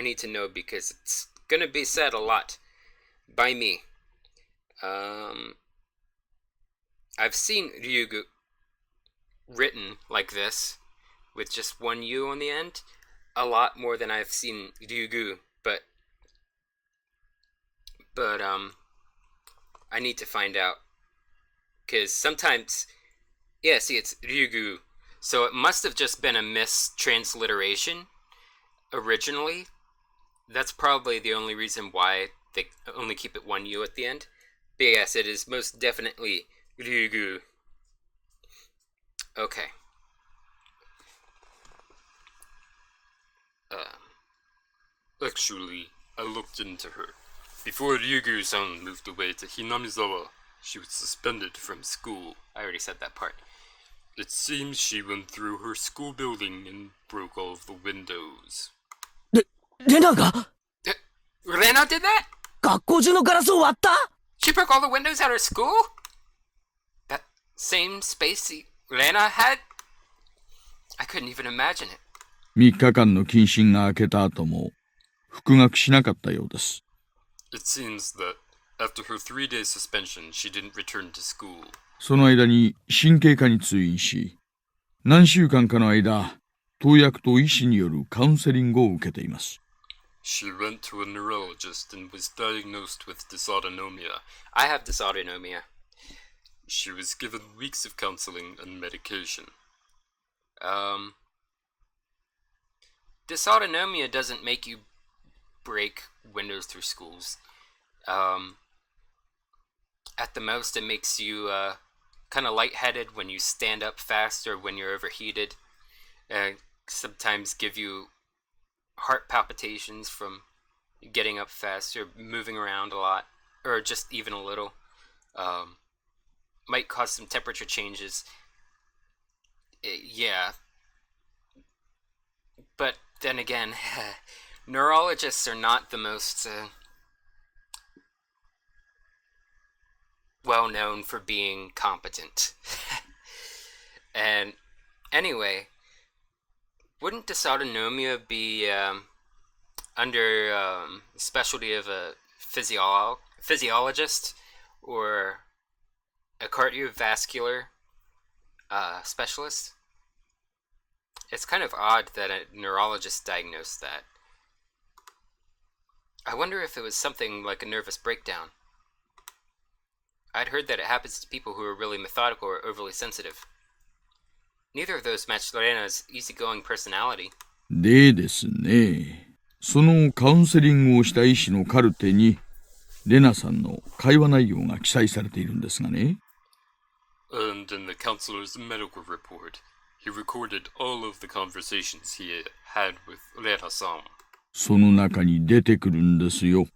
need to know because it's gonna be said a lot by me. I've seen Ryugu written like this with just one U on the end a lot more than I've seen Ryugu, but I need to find out because sometimes see it's Ryugu, so it must have just been a mistransliteration originally. That's probably the only reason why they only keep it one U at the end. But yes, it is most definitely Ryugu. Okay. Actually, I looked into her. Before Ryugu-san moved away to Hinamizawa, she was suspended from school. I already said that part. It seems she went through her school building and broke all of the windows. レナが Rena did that? 学校中のガラスを割った She broke all the windows at her school? That same space Rena had? I couldn't even imagine it. 3日間の謹慎が明けた後も復学しなかったようです。It seems that after her 3-day suspension, she didn't return to school. その間に神経科に通院し、何週間かの間、投薬と医師によるカウンセリングを受けています。She went to a neurologist and was diagnosed with dysautonomia. I have dysautonomia. She was given weeks of counseling and medication. Dysautonomia doesn't make you break windows through schools. At the most, it makes you kind of lightheaded when you stand up fast or when you're overheated. Sometimes give you heart palpitations from getting up fast or moving around a lot. or just even a little. Might cause some temperature changes. Yeah. But then again, neurologists are not the most well known for being competent. And anyway, wouldn't dysautonomia be under specialty of a physiologist or a cardiovascular specialist? It's kind of odd that a neurologist diagnosed that. I wonder if it was something like a nervous breakdown. I'd heard that it happens to people who are really methodical or overly sensitive. Neither of those matched Lorena's easygoing personality. でですね、そのカウンセリングをした医師のカルテに、レナさんの会話内容が記載されているんですがね。And in the counselor's medical report, he recorded all of the conversations he had with Rera-san. その中に出てくるんですよ。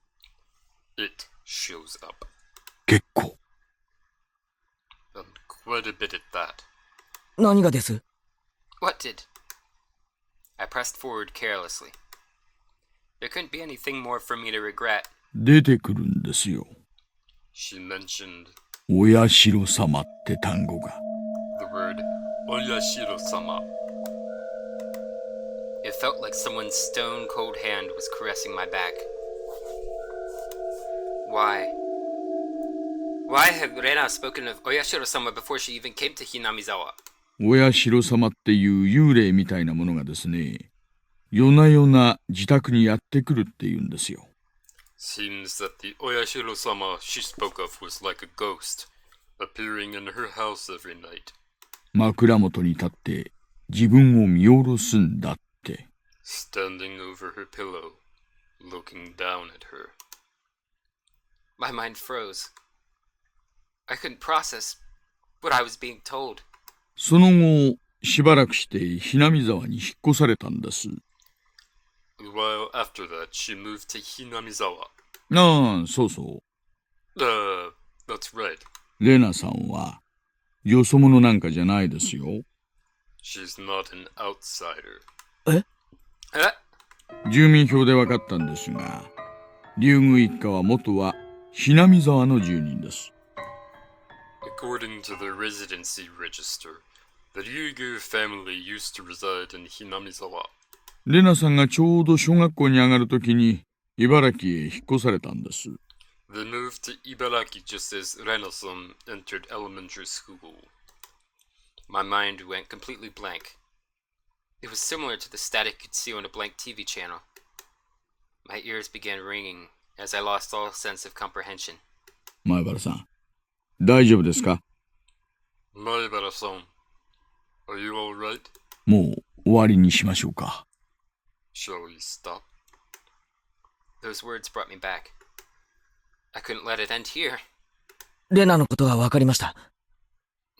It shows up. 結構。And quite a bit at that. 何がです？ What did? I pressed forward carelessly. There couldn't be anything more for me to regret. 出てくるんですよ。She mentioned おやしろ様って単語が。the word Oyashiro-sama. It felt like someone's stone-cold hand was caressing my back. Why? Why had Rena spoken of Oyashiro-sama before she even came to Hinamizawa? おやしろ様っていう幽霊みたいなものがですね、夜な夜な自宅にやってくるっていうんですよ。Seems that the Oyashiro-sama she spoke of was like a ghost, appearing in her house every night. 枕元に立って自分を見下ろすんだって。Standing over her pillow, looking down at her. My mind froze. I couldn't process what I was being told. その後、しばらくしてひなみ沢に引っ越されたんです。A while after that, she moved to Hinamizawa. ああ、そうそう。That's right. レナさんは、よそ者なんかじゃないですよ。She's not an outsider. え？住民票で分かったんですが、竜宮一家は元はひなみ沢の住人です。According to the residency register, the Ryugu family used to reside in Hinamizawa. レナさんがちょうど小学校に上がるときに茨城へ引っ越されたんです。They moved to Ibaraki just as Rena-san entered elementary school. My mind went completely blank. It was similar to the static you'd see on a blank TV channel. My ears began ringing as I lost all sense of comprehension. 前原さん、大丈夫ですか？ Maibara-san, are you all right? もう終わりにしましょうか。Shall we stop? Those words brought me back. I couldn't let it end here. レナのことが分かりました。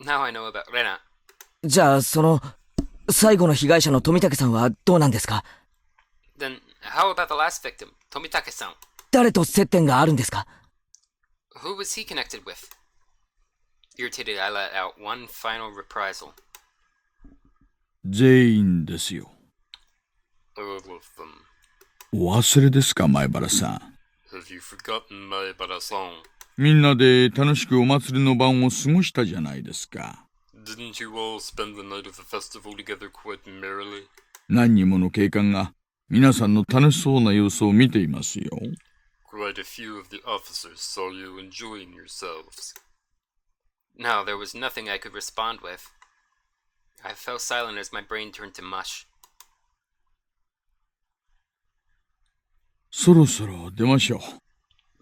Now I know about Rena. じゃあ、最後の被害者の富武さんはどうなんですか？ Then how about the last victim, Tomitake-san? 誰と接点があるんですか？ Who was he connected with? Irritated, I let out one final reprisal. 全員ですよ。All of them. お忘れですか、前原さん。Have you forgotten Maibara-san? みんなで楽しくお祭りの晩を過ごしたじゃないですか。Didn't you all spend the night of the festival together quite merrily? 何人もの警官が皆さんの楽しそうな様子を見ていますよ。Quite a few of the officers saw you enjoying yourselves. No, there was nothing I could respond with. I fell silent as my brain turned to mush. そろそろ出ましょ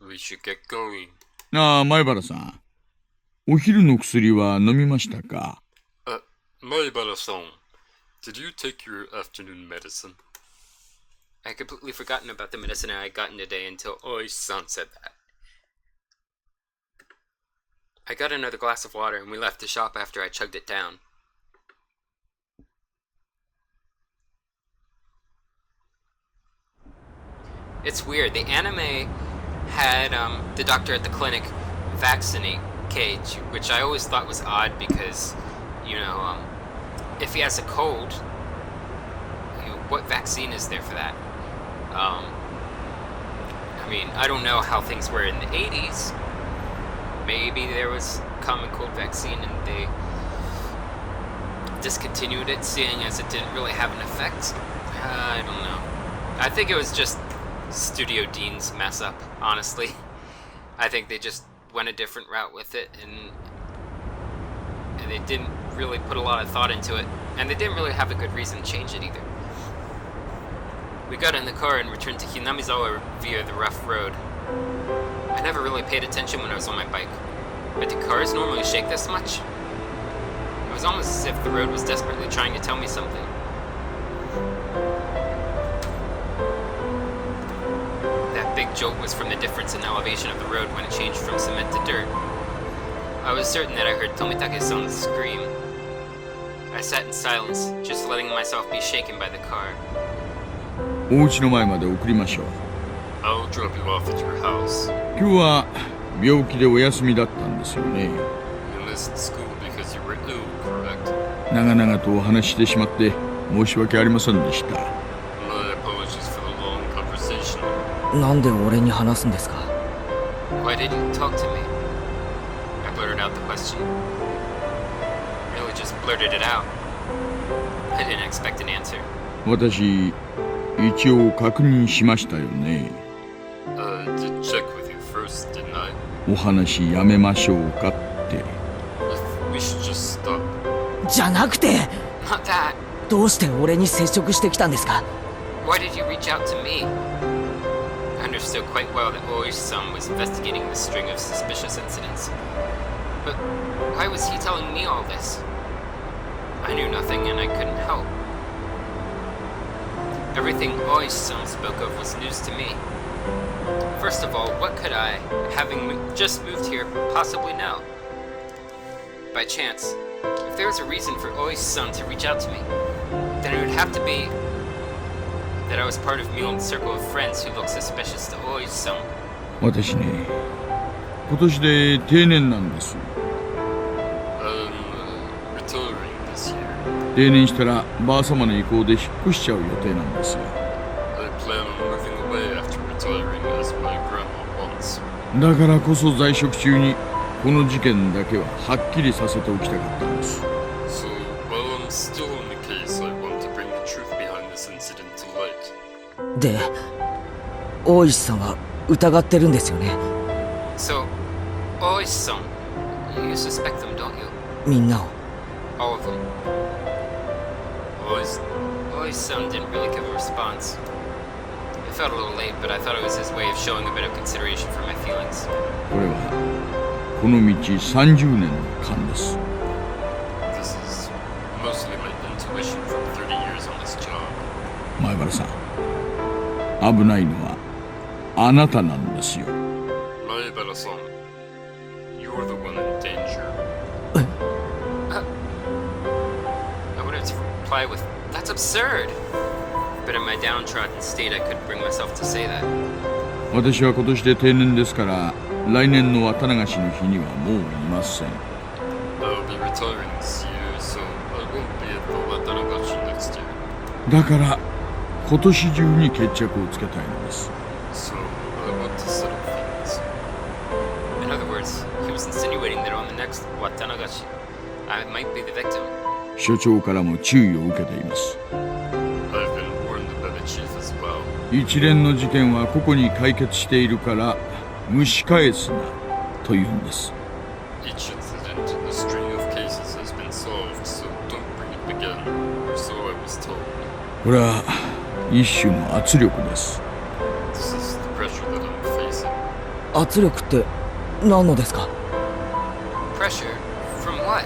We should get going. う。ああ、前原さん。お昼の薬は飲みましたか？ Maibara-san, did you take your afternoon medicine? I had completely forgotten about the medicine I had gotten today until Ōishi-san said that. I got another glass of water and we left the shop after I chugged it down. It's weird, the anime had the doctor at the clinic vaccinate Cage, which I always thought was odd because, if he has a cold, what vaccine is there for that? I don't know how things were in the 80s. Maybe there was common cold vaccine and they discontinued it, seeing as it didn't really have an effect. I don't know. I think it was just Studio Dean's mess up, honestly. I think they just went a different route with it, and they didn't really put a lot of thought into it, and they didn't really have a good reason to change it either. We got in the car and returned to Hinamizawa via the rough road. I never really paid attention when I was on my bike, but do cars normally shake this much? It was almost as if the road was desperately trying to tell me something. That big jolt was from the difference in elevation of the road when it changed from cement to dirt. I was certain that I heard Tomitake-san's scream. I sat in silence, just letting myself be shaken by the car. お家の前まで送りましょう。 I'll drop you off at your house. 今日は病気でお休みだったんですよね。 You missed school because you were ill, correct? 長々とお話ししてしまって申し訳ありませんでした。 My apologies for the long conversation. なんで俺に話すんですか？ Why didn't you talk to me? I blurted out the question. Really just blurted it out. I didn't expect an answer. 私一応確認しましたよね。 Did check with you first, didn't I? お話やめましょうかって。 We should just stop. じゃなくて、 Not that. どうして俺に接触してきたんですか？ Why did you reach out to me? I understood quite well that Ōishi-san was investigating the string of suspicious incidents. But why was he telling me all this? I knew nothing and I couldn't help. Everything Ōishi-san spoke of was news to me. First of all, what could I, having just moved here, possibly know? By chance, if there was a reason for Ōishi-san to reach out to me, then it would have to be that I was part of Mion's circle of friends who looked suspicious to Ōishi-san. 私ね、今年で定年なんです。 Retiring this year. 定年したらばあ様の意向で引っ越しちゃう予定なんですよ。 I plan on moving away after retiring as my grandma wants. だからこそ在職中にこの事件だけははっきりさせておきたかったんです。 So, while I'm still on the case, I want to bring the truth behind this incident to light. で、大石さんは疑ってるんですよね。 So, Ōishi-san, you suspect them, don't you? みんなを。 All of them. Ōishi-san didn't really give a response. It felt a little late, but I thought it was his way of showing a bit of consideration for my feelings. これはこの道30年の勘です。 This is mostly my intuition from 30 years on this job. 前原さん、危ないのはあなたなんですよ。 Maebara-san, you're the one in danger. I wanted to reply with, "That's absurd!" But in my downtrodden state, I couldn't bring myself to say that. 私は今年で定年ですから来年の綿流しの日にはもういません。 I'll be retiring this year, so I won't be at the Watanagashi next year. だから今年中に決着をつけたいのです。 So, I want to settle things. In other words, he was insinuating that on the next Watanagashi, I might be the victim. 所長からも注意を受けています。 I've been warned by the chief as well. 一連の事件は個々に解決しているから蒸し返すなというんです。 Each incident in the string of cases has been solved, so don't bring it again. Or so I was told. これは一種の圧力です。 This is the pressure that I'm facing. 圧力って何のですか？ Pressure? From what?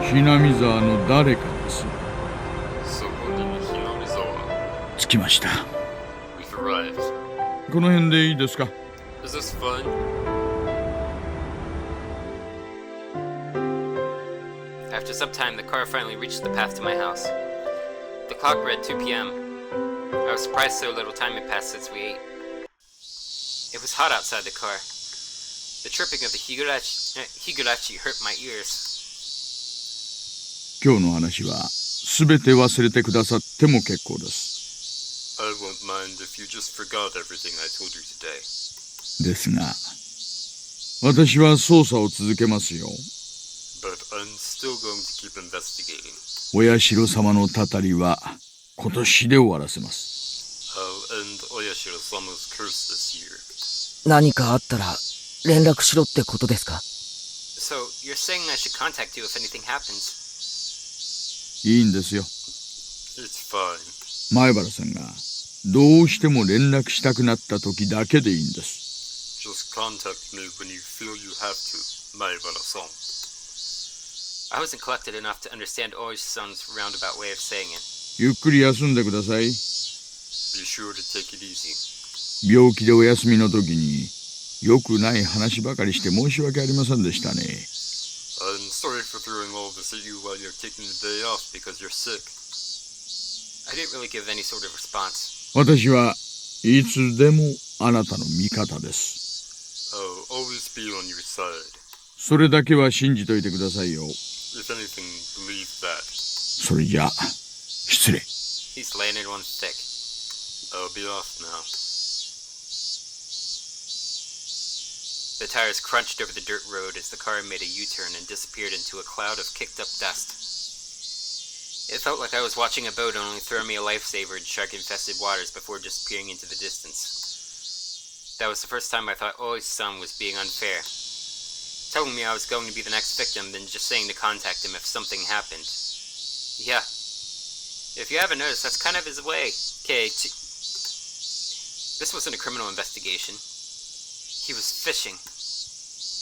ひなみ沢の誰かです。 So, in Hinamizawa, 着きました。 we've arrived. この辺でいいですか？ Is this fun? After some time, the car finally reached the path to my house. The clock read 2 p.m. I was surprised so little time had passed since we ate. It was hot outside the car. The chirping of the Higurashi hurt my ears. 今日の話はすべて忘れてくださっても結構です。I won't mind if you just forgot everything I told you today. ですが、私は捜査を続けますよ。But I'm still going to keep investigating. お社様のたたりは今年で終わらせます。I'll end Oyashiro-sama's curse this year. 何かあったら連絡しろってことですか？ So, you're saying I should contact you if anything happens? いいんですよ。It's fine. 前原さんがどうしても連絡したくなった時だけでいいんです。Just contact me when you feel you have to, Maibara-san. I wasn't collected enough to understand Oishi-san's roundabout way of saying it. ゆっくり休んでください。Be sure to take it easy. 病気でお休みの時によくない話ばかりして申し訳ありませんでしたね。I'm sorry for throwing all this at you while you're taking the day off because you're sick. I didn't really give any sort of response. 私はいつでもあなたの味方です。I'll always be on your side. それだけは信じといてくださいよ。If anything, believe that. それじゃあ、失礼。He's laying it on thick. I'll be off now. The tires crunched over the dirt road as the car made a U-turn and disappeared into a cloud of kicked-up dust. It felt like I was watching a boat only throw me a lifesaver in shark-infested waters before disappearing into the distance. That was the first time I thought Ōishi-san was being unfair. Telling me I was going to be the next victim, then just saying to contact him if something happened. Yeah. If you haven't noticed, that's kind of his way. This wasn't a criminal investigation. He was fishing,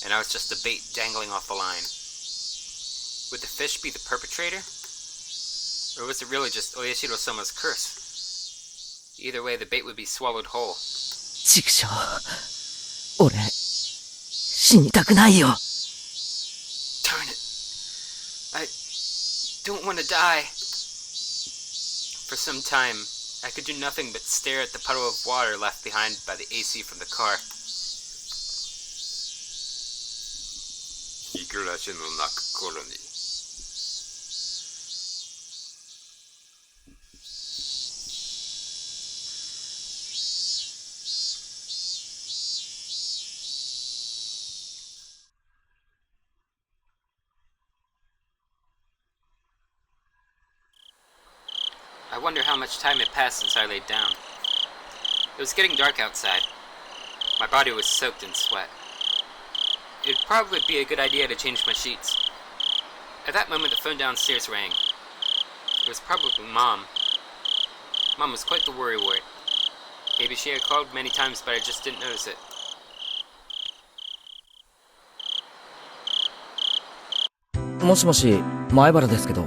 and I was just a bait dangling off the line. Would the fish be the perpetrator? Or was it really just Oyashiro-sama's curse? Either way, the bait would be swallowed whole. ちくしょう。俺、死にたくないよ。Darn it. I don't want to die. For some time, I could do nothing but stare at the puddle of water left behind by the AC from the car. Higurashi no Naku Koro ni. I wonder how much time had passed since I laid down. It was getting dark outside. My body was soaked in sweat. It'd probably be a good idea to change my sheets. At that moment, the phone downstairs rang. It was probably Mom. Mom was quite the worrywart. Maybe she had called many times, but I just didn't notice it. もしもし、前原ですけど。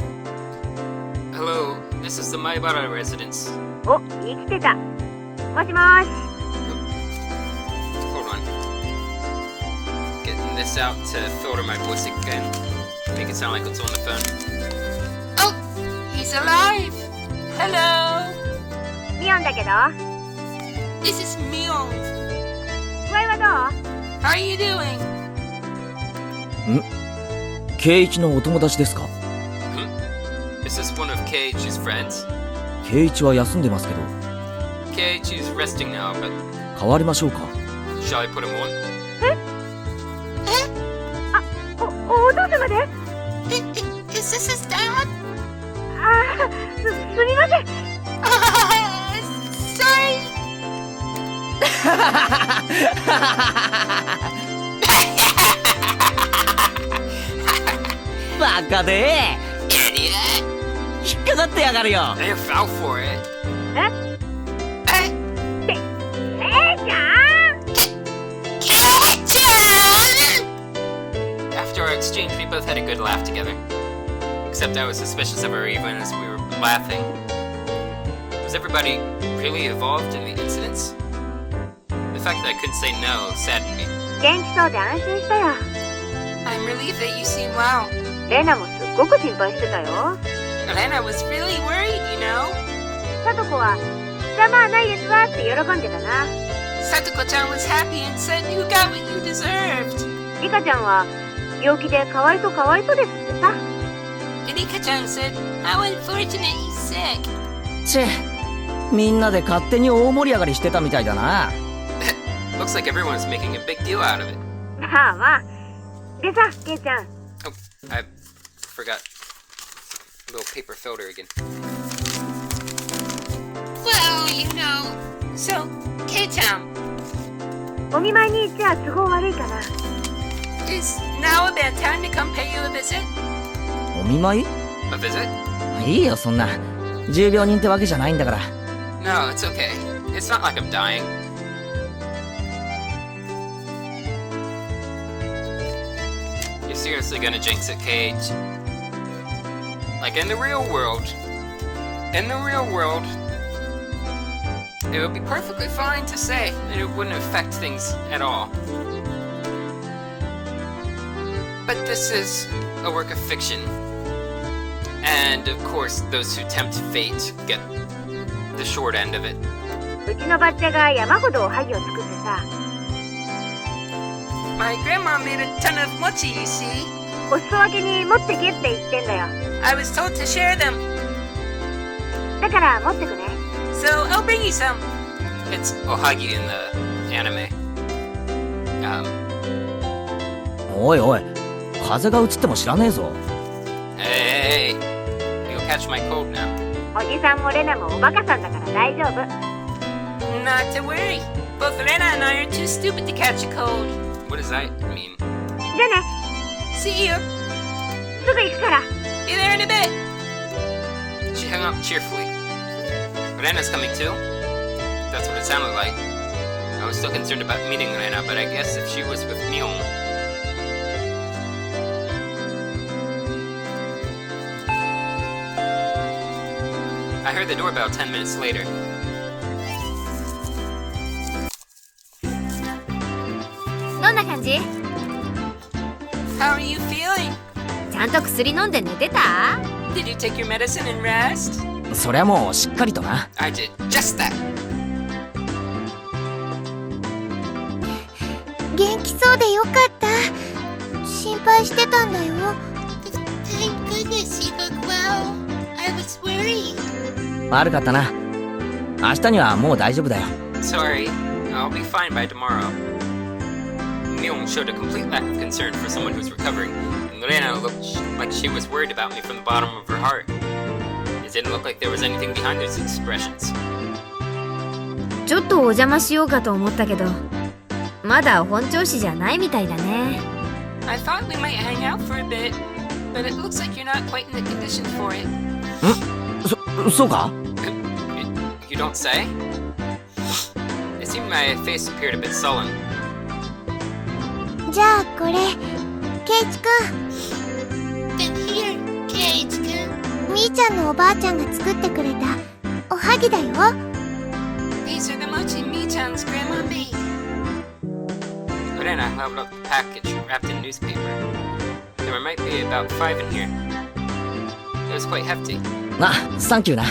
Hello, this is the Maibara residence. お、生きてた。もしもーし。Hold on. Getting this out to filter my voice again. Make it sound like it's on the phone. Oh, he's alive. Hello. ミオンだけど。This is Mion. 具合はどう？ How are you doing? 圭一のお友達ですか？ Is this one of Keiichi's friends? 圭一は休んでますけど。Keiichi's resting now, but 変わりましょうか。shall I put him on? お父様で？ Is this his dad? すみません。Sorry. バカで引っかかってやがるよ。 I fell for it. 姉ちゃん。 After our exchange, we both had a good laugh together. Except I was suspicious of her even as we were laughing. Was everybody really involved in the incidents? The fact that I couldn't say no saddened me. 元気そうで安心したよ。 I'm relieved that you seem well. レナもすっごく心配してたよ。 Elena was really worried, you know. サトコはざまあないですわって喜んでたな。Satoko-chan was happy and said you got what you deserved. リカちゃんは病気でかわいそうかわいそうですってさ。Rika-chan said, how unfortunate he's sick. チェ、みんなで勝手に大盛り上がりしてたみたいだな。Looks like everyone's making a big deal out of it. まあまあ。でさ、ケイちゃん。Oh, I forgot. Little paper filter again. Well, you know. So, Kei-chan, お見舞いに行っちゃ都合悪いかな。is now a bad time to come pay you a visit? お見舞い？ A visit? いいよ、そんな。重病人ってわけじゃないんだから。No, it's okay. It's not like I'm dying. You're seriously gonna jinx it, Cage? Like in the real world, it would be perfectly fine to say that it wouldn't affect things at all. But this is a work of fiction. And of course, those who tempt fate get the short end of it. うちのバッチャが山ほどおはぎを作ってさ。My grandma made a ton of mochi, you see. お裾分けに持ってけって言ってんだよ。I was told to share them, だから持ってくね。 so I'll bring you some. It's ohagi in the anime. おいおい、風が移っても知らねえぞ。Hey, you'll catch my cold now. おじさんもレナもおバカさんだから大丈夫。Not to worry. Both Rena and I are too stupid to catch a cold. What does that mean? じゃあね、 See you. すぐ行くから。 Be there in a bit. She hung up cheerfully. Rena's coming too? That's what it sounded like. I was still concerned about meeting Rena, but I guess if she was with Myung... I heard the doorbell 10 minutes later. どんな感じ？ How are you feeling? ちゃんと薬飲んで寝てた？ Did you take your medicine and rest? そりゃもうしっかりとな。I did just that. 元気そうでよかった。心配してたんだよ。Thank goodness you look well. I was worried. 悪かったな。明日にはもう大丈夫だよ。 Sorry, I'll be fine by tomorrow. Myung showed a complete lack of concern for someone who's recovering, and Rena looked like she was worried about me from the bottom of her heart. It didn't look like there was anything behind those expressions. ちょっとお邪魔しようかと思ったけど、まだ本調子じゃないみたいだね。I thought we might hang out for a bit, but it looks like you're not quite in the condition for it. そうか？ You don't say? It seemed my face appeared a bit sullen. じゃあこれ、ケイチくん。 Then here, Cage-kun. みーちゃんのおばあちゃんが作ってくれたおはぎだよ。 These are the mochi Mi-chan's grandma made. Rena held up the package wrapped in newspaper. There might be about 5 in here. It was quite hefty. な、サンキューな。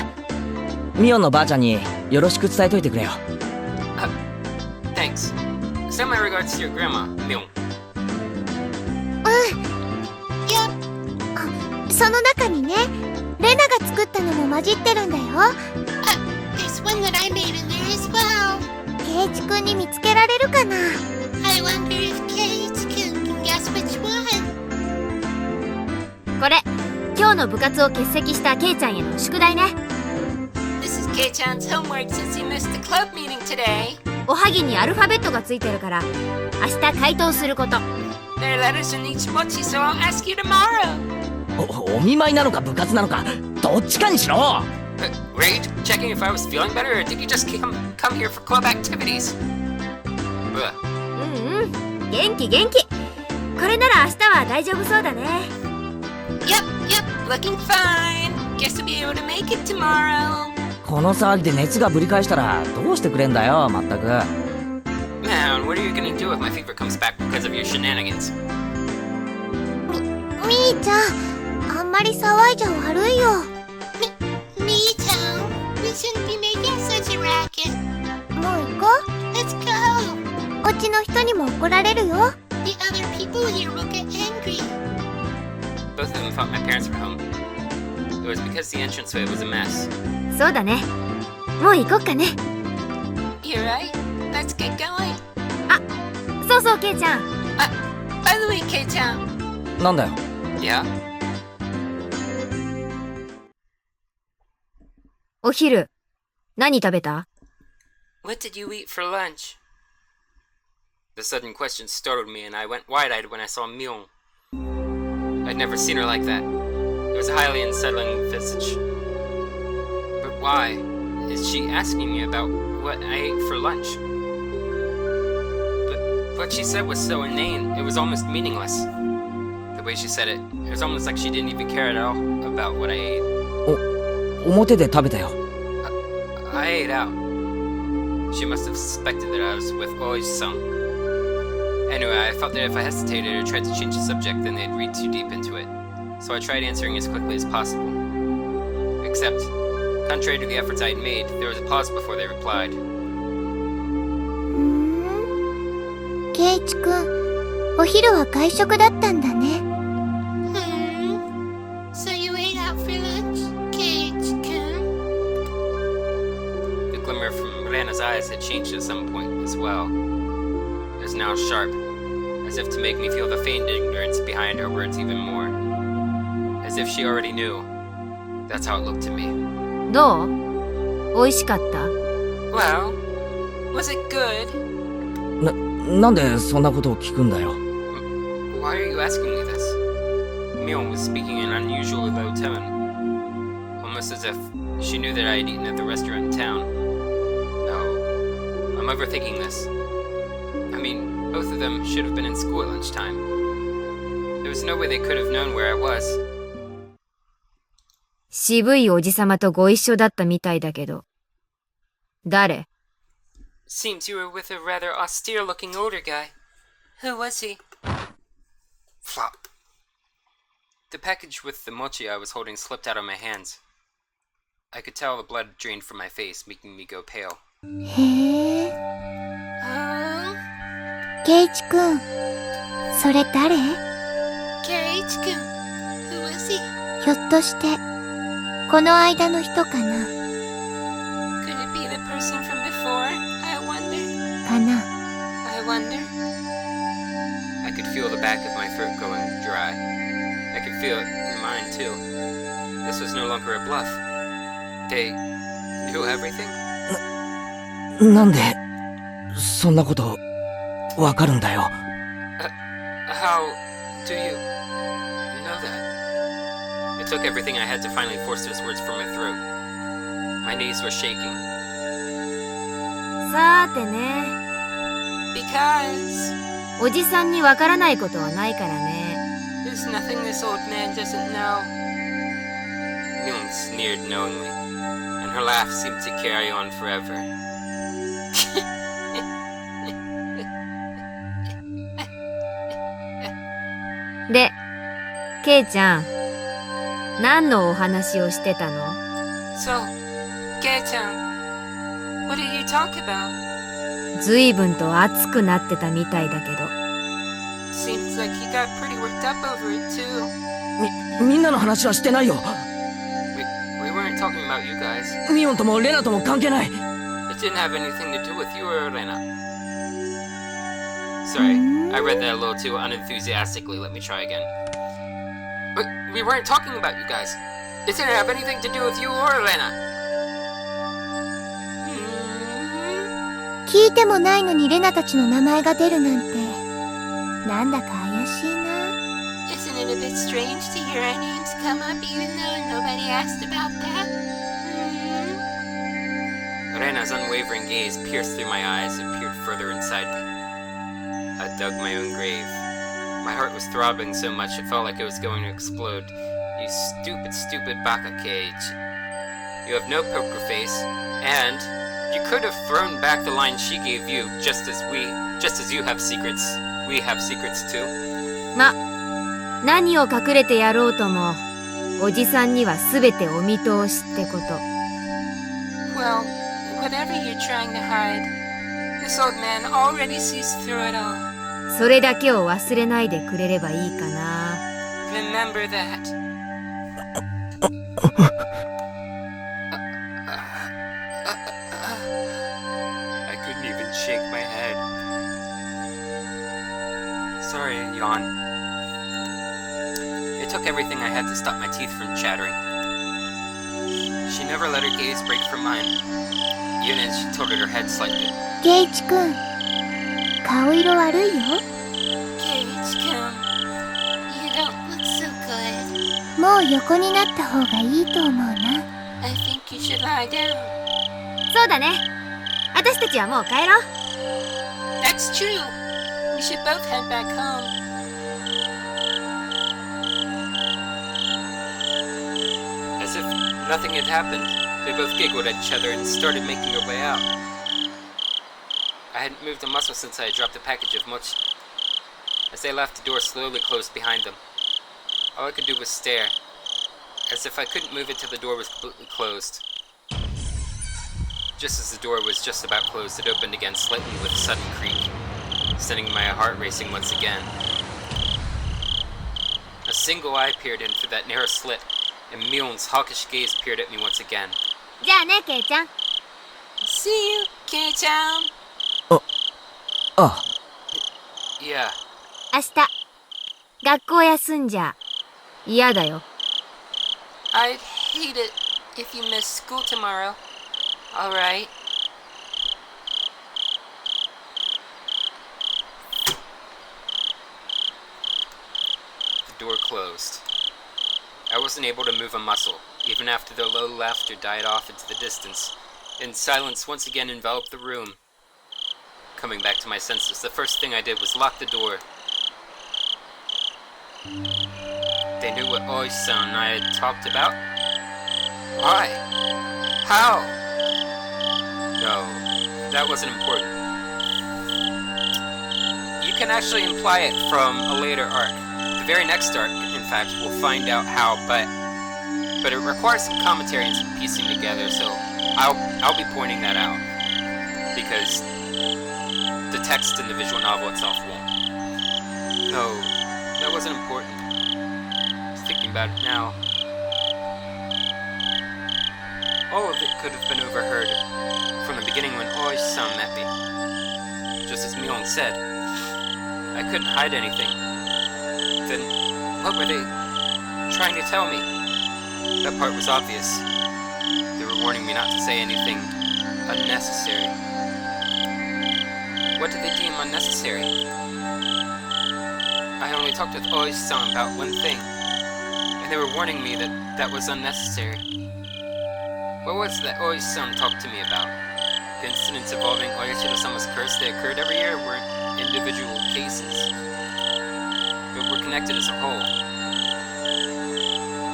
ミオンのばあちゃんによろしく伝えといてくれよ。Thanks. Send my regards to your grandma, Myung. その中にね、レナが作ったのも混じってるんだよ。There's one that I made in there as well. ケイチくんに見つけられるかな。 I wonder if Cage-kun can guess which one. これ、今日の部活を欠席したケイちゃんへの宿題ね。This is Kei-chan's homework since he missed the club meeting today. おはぎにアルファベットがついてるから、明日回答すること。There are letters in each mochi, so I'll ask you tomorrow. お見舞いなのか部活なのか、どっちかにしろ。Raid? Checking if I was feeling better, or did you just come here for club activities? Ugh. 元気元気。これなら明日は大丈夫そうだね。Yep, looking fine. Guess we'll be able to make it tomorrow. この騒ぎで熱がぶり返したらどうしてくれんだよ、まったく。 Man, what are you gonna do if my fever comes back because of your shenanigans? みーちゃん、あんまり騒いじゃ悪いよ。Me-chan, we shouldn't be making such a racket. もう行こう。 Let's go. にも怒られるよ。The other people here will get angry. Both of them thought my parents were home. It was because the entranceway was a mess. そうだね。もう行こっかね。You're right. Let's get going. そうそう、ケイちゃん。By the way, Kei-chan. なんだよ。Yeah? お昼、何食べた？ What did you eat for lunch? The sudden question startled me, and I went wide-eyed when I saw Myung. I'd never seen her like that. It was a highly unsettling visage. But why is she asking me about what I ate for lunch? But what she said was so inane, it was almost meaningless. The way she said it, it was almost like she didn't even care at all about what I ate. 表で食べたよ。I ate out. She must have suspected that I was with Ōishi-san. Anyway, I felt that if I hesitated or tried to change the subject, then they'd read too deep into it. So I tried answering as quickly as possible. Except, contrary to the efforts I had made, there was a pause before they replied. ケイチくん、お昼は外食だったんだね。So you ate out for lunch, Kei-chan? The glimmer from Rena's eyes had changed at some point as well. It was now sharp, as if to make me feel the feigned ignorance behind her words even more. As if she already knew. That's how it looked to me. どう？美味しかった？ Well, was it good? なんでそんなことを聞くんだよ。Why are you asking me this? Myung was speaking in an unusually low tone, almost as if she knew that I had eaten at the restaurant in town. No, I'm overthinking this. I mean, both of them should have been in school at lunchtime. There was no way they could have known where I was. 渋いおじさまとご一緒だったみたいだけど。誰？ Seems you were with a rather austere-looking older guy. Who was he? Flop. The package with the mochi I was holding slipped out of my hands. I could tell the blood drained from my face, making me go pale. へえ。ケイチくん、それ誰？ Kei-chan. Who was he? ひょっとして、この間の人かな？ Could it be the person from before? I wonder. かな？ I wonder. I could feel the back of my throat going dry. I could feel it in mine, too. This was no longer a bluff. They knew everything? なんでそんなことわかるんだよ。How do you know that? It took everything I had to finally force those words from my throat. My knees were shaking. さーてね。Because おじさんにわからないことはないからね。 there's nothing this old man doesn't know. Myung sneered knowingly, and her laugh seemed to carry on forever. で、ケイちゃん、何のお話をしてたの？ So, Kei-chan, what did you talk about? ずいぶんと熱くなってたみたいだけど。 Seems like he got pretty worked up over it too. みんなの話はしてないよ。We weren't talking about you guys. ミオンともレナとも関係ない。 It didn't have anything to do with you or Elena. Sorry, I read that a little too unenthusiastically. Let me try again. But we weren't talking about you guys. It didn't have anything to do with you or Elena. 聞いてもないのにレナたちの名前が出るなんて、なんだか怪しいな。 Isn't it a bit strange to hear our names come up even though nobody asked about that? Elena's unwavering gaze pierced through my eyes and peered further inside me. I dug my own grave. My heart was throbbing so much it felt like it was going to explode. You stupid, stupid baka cage. You have no poker face, and you could have thrown back the line she gave you, just as you have secrets. We have secrets too. ま、何を隠れてやろうとも、おじさんにはすべてお見通しってこと。Well, whatever you're trying to hide, the This old man already sees through it all. それだけを忘れないでくれればいいかな。Remember that. I couldn't even shake my head. Sorry, I yawned. It took everything I had to stop my teeth from chattering. She never let her gaze break from mine, even as she tilted her head slightly. ケイチくん、顔色悪いよ。Kage-kun, you don't look so good. もう横になった方がいいと思うな。I think you should lie down. そうだね。私たちはもう帰ろう。That's true. We should both head back home. As if nothing had happened, they both giggled at each other and started making their way out. I hadn't moved a muscle since I had dropped the package of mochi. As they left, the door slowly closed behind them. All I could do was stare, as if I couldn't move it till the door was completely closed. Just as the door was just about closed, it opened again slightly with a sudden creak, sending my heart racing once again. A single eye peered in through that narrow slit, and Mion's hawkish gaze peered at me once again. じゃあね、ケイちゃん。 See you, Kage-chan. Yeah. 明日、学校休んじゃ嫌だよ。I'd hate it if you missed school tomorrow. All right. The door closed. I wasn't able to move a muscle, even after the low laughter died off into the distance, and silence once again enveloped the room. Coming back to my senses, the first thing I did was lock the door. They knew what Ōishi and I had talked about? Why? How? No, that wasn't important. You can actually imply it from a later arc. The very next arc, in fact, we'll find out how, but it requires some commentary and some piecing together, so I'll be pointing that out. Because the text in the visual novel itself won't. No, that wasn't important. Thinking about it now. All of it could have been overheard from the beginning when Ōishi met me. Just as Mion said, I couldn't hide anything. Then, what were they trying to tell me? That part was obvious. They were warning me not to say anything unnecessary. What did they deem unnecessary? I only talked with Ōishi about one thing, and they were warning me that that was unnecessary. What was it that Ōishi talked to me about? The incidents involving Oyashiro-sama's curse that occurred every year weren't individual cases, but were connected as a whole.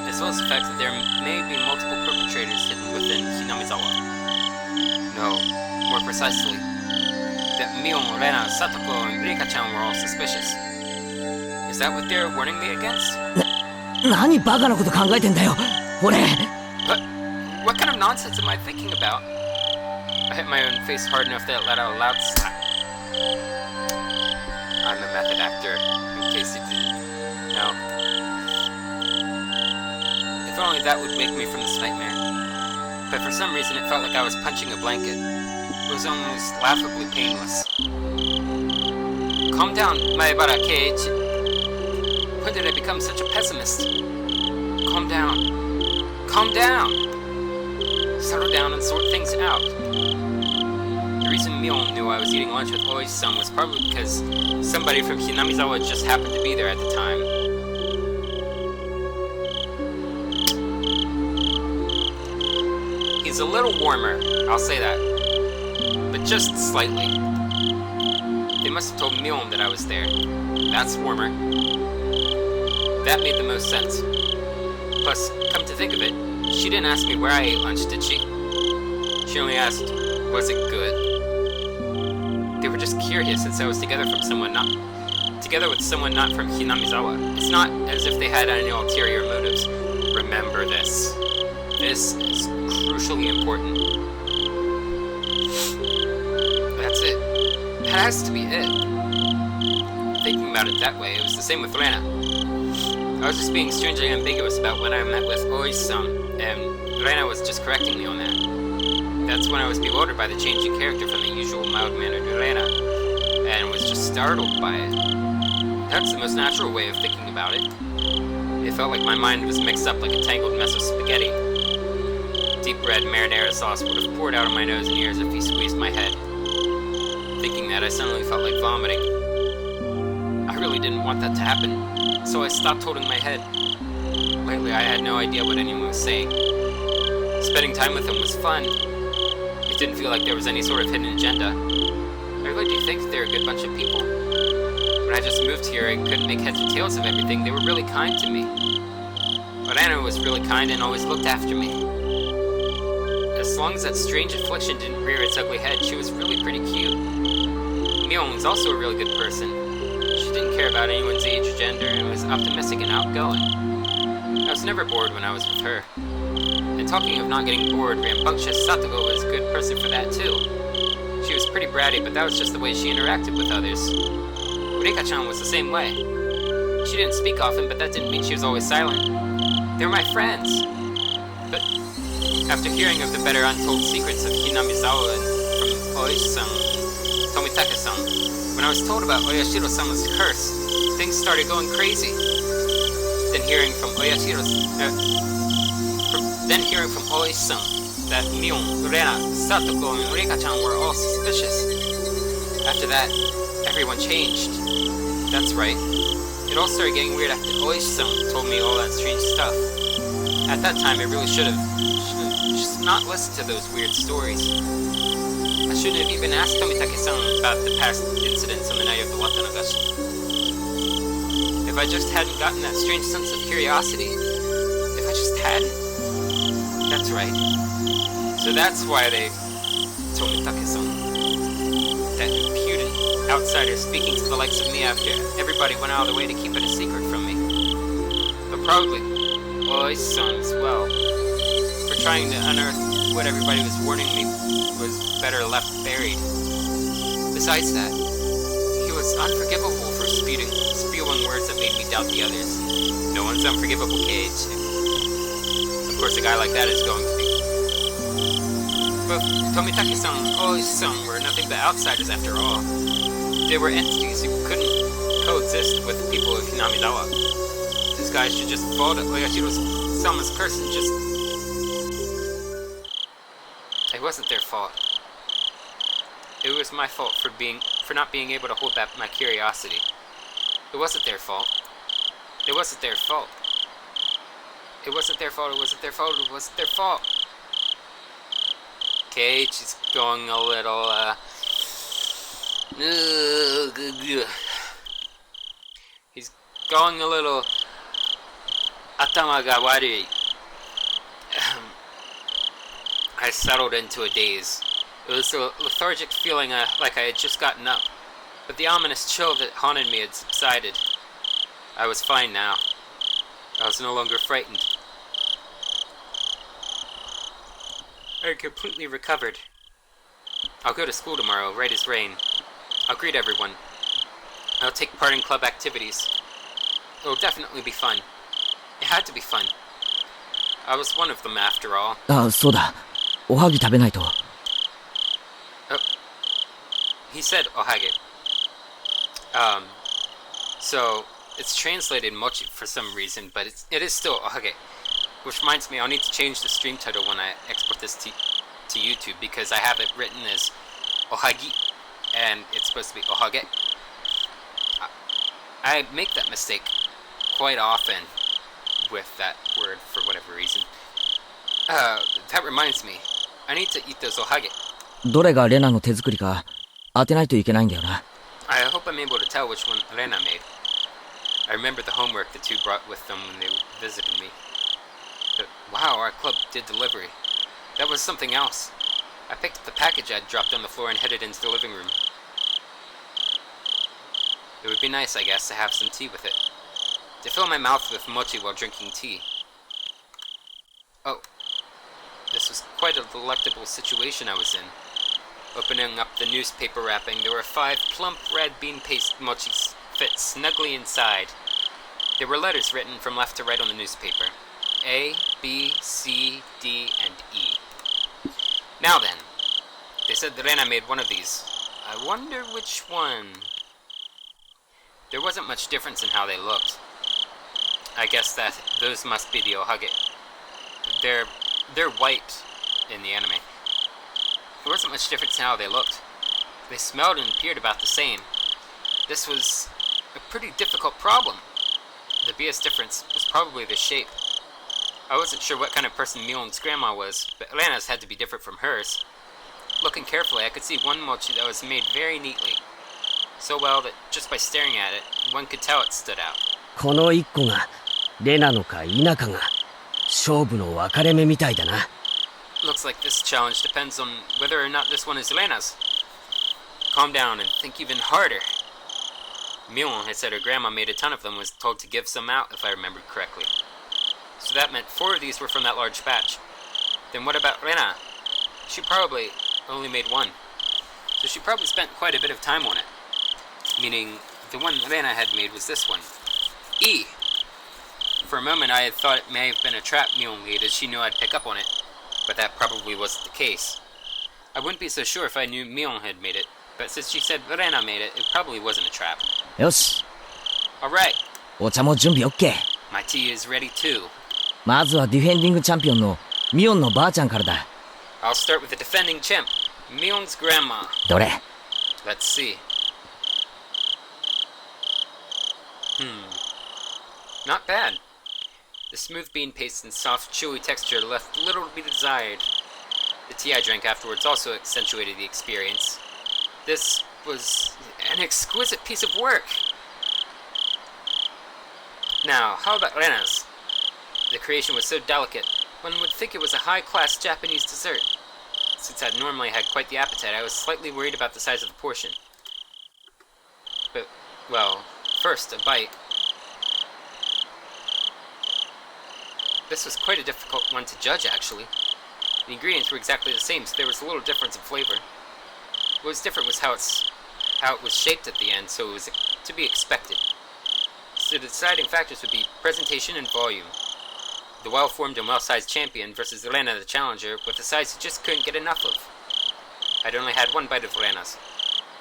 As well as the fact that there may be multiple perpetrators hidden within Hinamizawa. No, more precisely, that Mion, Rena, Satoko, and Rika-chan were all suspicious. Is that what they're warning me against? 何バカなこと考えてんだよ、俺。What kind of nonsense am I thinking about? I hit my own face hard enough that it let out a loud slap. I'm a method actor, in case you didn't know. If only that would wake me from this nightmare. But for some reason it felt like I was punching a blanket. It was almost laughably painless. Calm down, Maebara Cage. When did I become such a pessimist? Calm down. Calm down! Settle down and sort things out. The reason Mion knew I was eating lunch with Ōishi was probably because somebody from Hinamizawa just happened to be there at the time. He's a little warmer, I'll say that. But just slightly. They must have told Mion that I was there. That's warmer. That made the most sense. Plus, come to think of it, she didn't ask me where I ate lunch, did she? She only asked, was it good? They were just curious since I was together with someone not from Hinamizawa. It's not as if they had any ulterior motives. Remember this. This is crucially important. That's it. That has to be it. Thinking about it that way, it was the same with Rena. I was just being strangely ambiguous about when I met with Ōishi-san, and Rena was just correcting me on that. That's when I was bewildered by the change in character from the usual mild-mannered Rena, and was just startled by it. That's the most natural way of thinking about it. It felt like my mind was mixed up like a tangled mess of spaghetti. Deep red marinara sauce would have poured out of my nose and ears if he squeezed my head. Thinking that, I suddenly felt like vomiting. I really didn't want that to happen, so I stopped holding my head. Lately, I had no idea what anyone was saying. Spending time with him was fun. It didn't feel like there was any sort of hidden agenda. I really do think they're a good bunch of people. When I just moved here, I couldn't make heads or tails of everything. They were really kind to me. Rena was really kind and always looked after me. As long as that strange affliction didn't rear its ugly head, she was really pretty cute. Mion was also a really good person. She didn't care about anyone's age or gender and was optimistic and outgoing. I was never bored when I was with her. And talking of not getting bored, rambunctious Satogo was a good person for that too. She was pretty bratty, but that was just the way she interacted with others. Rika-chan was the same way. She didn't speak often, but that didn't mean she was always silent. They were my friends. But after hearing of the better untold secrets of Hinamizawa and from Ōishi-san and Tomitake-san, when I was told about Oyashiro-sama's curse, things started going crazy. Then hearing from Ōishi-san that Mion, Rena, Satoko, and Rika-chan were all suspicious. After that, everyone changed. That's right. It all started getting weird after Ōishi-san told me all that strange stuff. At that time, I really should have just not listened to those weird stories. I shouldn't have even asked Tomitake-san about the past incidents on the night of the Watanagashi. If I just hadn't gotten that strange sense of curiosity. If I just hadn't. That's right. So that's why they... Tomitake-san. That impudent outsider speaking to the likes of me after everybody went out of the way to keep it a secret from me. But probably Ōishi-san as well. For trying to unearth what everybody was warning me was better left buried. Besides that, he was unforgivable for spewing words that made me doubt the others. No one's unforgivable, Cage. Of course, a guy like that is going to be. But Tomitake-san and Ōishi-san were nothing but outsiders after all. They were entities who couldn't coexist with the people of Hinamizawa. These guys should just fall to Oyashiro-sama's curse and just... It wasn't their fault. It was my fault for not being able to hold back my curiosity. It wasn't their fault. It wasn't their fault. It wasn't their fault. It wasn't their fault. It wasn't their fault. Cage is going a little, he's going a little... Atama ga warui. I settled into a daze. It was a lethargic feeling like I had just gotten up. But the ominous chill that haunted me had subsided. I was fine now. I was no longer frightened. I had completely recovered. I'll go to school tomorrow, right as rain. I'll greet everyone. I'll take part in club activities. It'll definitely be fun. It had to be fun. I was one of them after all. あ、そうだ。おはぎ食べないと。Oh. He said ohagi. So, it's translated mochi for some reason, but it is still ohage. Which reminds me, I'll need to change the stream title when I export this to YouTube, because I have it written as ohagi, and it's supposed to be ohage. I make that mistake quite often with that word for whatever reason. That reminds me, I need to eat those ohage. どれがレナの手作りか当てないといけないんだよな。I hope I'm able to tell which one Rena made. I remember the homework the two brought with them when they visited me. But wow, our club did delivery. That was something else. I picked up the package I'd dropped on the floor and headed into the living room. It would be nice, I guess, to have some tea with it. To fill my mouth with mochi while drinking tea. Oh. This was quite a delectable situation I was in. Opening up the newspaper wrapping, there were 5 plump red bean paste mochis fit snugly inside. There were letters written from left to right on the newspaper. A, B, C, D, and E. Now then, they said that Rena made one of these. I wonder which one. There wasn't much difference in how they looked. I guess that those must be the ohagi. They're white in the anime. There wasn't much difference in how they looked. They smelled and appeared about the same. This was a pretty difficult problem. The biggest difference was probably the shape. I wasn't sure what kind of person Mion's grandma was, but Rena's had to be different from hers. Looking carefully, I could see one mochi that was made very neatly. So well that just by staring at it, one could tell it stood out. この一個がレナのか否かが勝負の分かれ目みたいだな。Looks like this challenge depends on whether or not this one is Rena's. Calm down and think even harder. Mion had said her grandma made a ton of them and was told to give some out, if I remembered correctly. So that meant 4 of these were from that large batch. Then what about Rena? She probably only made 1. So she probably spent quite a bit of time on it. Meaning, the one Rena had made was this one. E! For a moment I had thought it may have been a trap Mion made as she knew I'd pick up on it. But that probably wasn't the case. I wouldn't be so sure if I knew Mion had made it, but since she said Rena made it, it probably wasn't a trap. よし。Alright. お茶も準備 OK。My tea is ready too. まずはディフェンディングチャンピオンのミオンのばあちゃんからだ。I'll start with the defending champ, Mion's grandma. どれ？ Let's see. Not bad. The smooth bean paste and soft, chewy texture left little to be desired. The tea I drank afterwards also accentuated the experience. This was an exquisite piece of work. Now, how about Rena's? The creation was so delicate, one would think it was a high-class Japanese dessert. Since I'd normally had quite the appetite, I was slightly worried about the size of the portion. But, well, first, a bite. This was quite a difficult one to judge, actually. The ingredients were exactly the same, so there was a little difference in flavor. What was different was how it was shaped at the end, so it was to be expected. So the deciding factors would be presentation and volume. The well-formed and well-sized champion versus Rena the challenger with a size he just couldn't get enough of. I'd only had 1 bite of Rena's.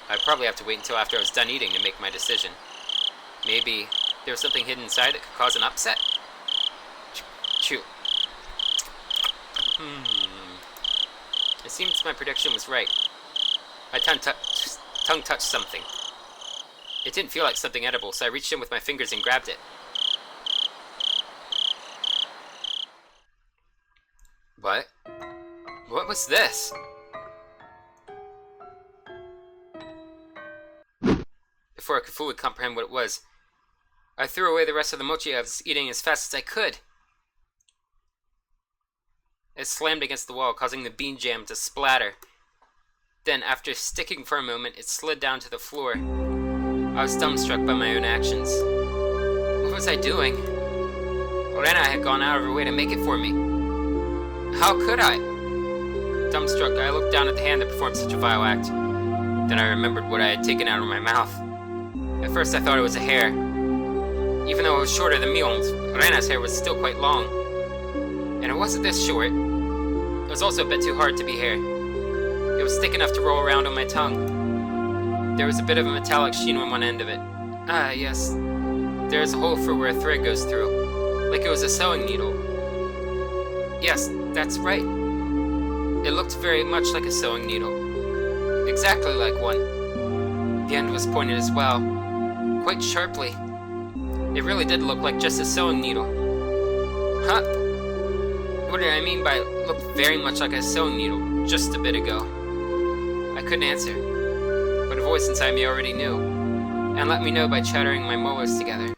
I'd probably have to wait until after I was done eating to make my decision. Maybe there was something hidden inside that could cause an upset? Chew. It seems my prediction was right. My tongue touched something. It didn't feel like something edible, so I reached in with my fingers and grabbed it. What? What was this? Before I could fully comprehend what it was, I threw away the rest of the mochi I was eating as fast as I could. It slammed against the wall, causing the bean jam to splatter. Then, after sticking for a moment, it slid down to the floor. I was dumbstruck by my own actions. What was I doing? Rena had gone out of her way to make it for me. How could I? Dumbstruck, I looked down at the hand that performed such a vile act. Then I remembered what I had taken out of my mouth. At first I thought it was a hair. Even though it was shorter than Mion's, Rena's hair was still quite long. And it wasn't this short. It was also a bit too hard to be hair. It was thick enough to roll around on my tongue. There was a bit of a metallic sheen on one end of it. Ah, yes. There is a hole for where a thread goes through, like it was a sewing needle. Yes, that's right. It looked very much like a sewing needle. Exactly like one. The end was pointed as well, quite sharply. It really did look like just a sewing needle. Huh? What did I mean by looked very much like a sewing needle just a bit ago? I couldn't answer, but a voice inside me already knew, and let me know by chattering my molars together.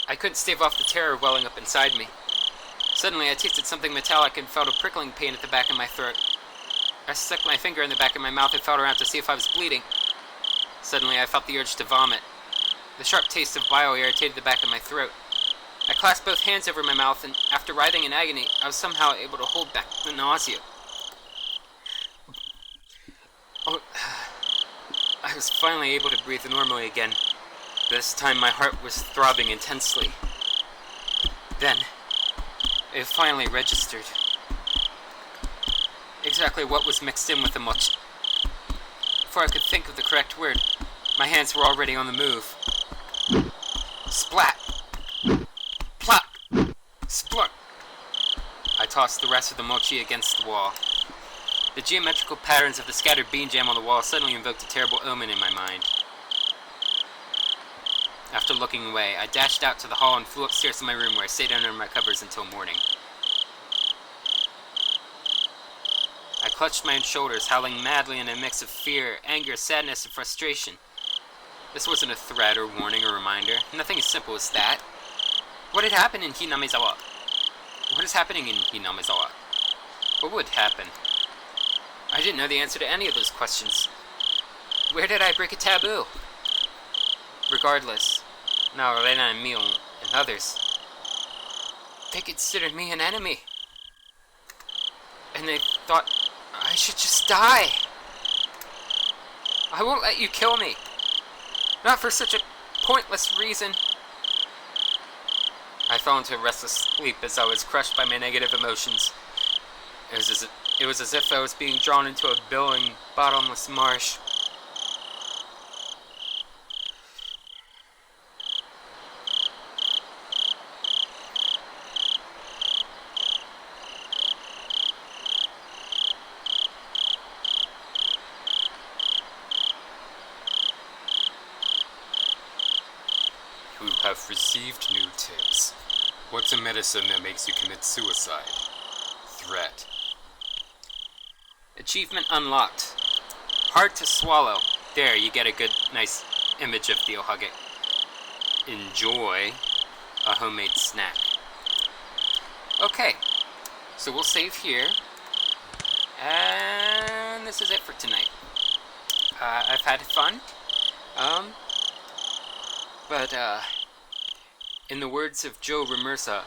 I couldn't stave off the terror welling up inside me. Suddenly I tasted something metallic and felt a prickling pain at the back of my throat. I stuck my finger in the back of my mouth and felt around to see if I was bleeding. Suddenly I felt the urge to vomit. The sharp taste of bile irritated the back of my throat. I clasped both hands over my mouth, and after writhing in agony, I was somehow able to hold back the nausea. I was finally able to breathe normally again. This time my heart was throbbing intensely. Then, it finally registered. Exactly what was mixed in with the mochi. Before I could think of the correct word, my hands were already on the move. Splat! Plop! Splurt! I tossed the rest of the mochi against the wall. The geometrical patterns of the scattered bean jam on the wall suddenly invoked a terrible omen in my mind. After looking away, I dashed out to the hall and flew upstairs to my room where I stayed under my covers until morning. I clutched my own shoulders, howling madly in a mix of fear, anger, sadness, and frustration. This wasn't a threat or warning or reminder. Nothing as simple as that. What had happened in Hinamizawa? What is happening in Hinamizawa? What would happen? I didn't know the answer to any of those questions. Where did I break a taboo? Regardless, now Elena and Mio and others, they considered me an enemy. And they thought I should just die. I won't let you kill me. Not for such a pointless reason. I fell into a restless sleep as I was crushed by my negative emotions. It was as if I was being drawn into a billowing, bottomless marsh. You have received new tips. What's a medicine that makes you commit suicide? Threat. Achievement unlocked. Hard to swallow. There, you get a good, nice image of the ohagi. Enjoy a homemade snack. Okay, so we'll save here. And this is it for tonight. I've had fun. But in the words of Joe Ramirsa,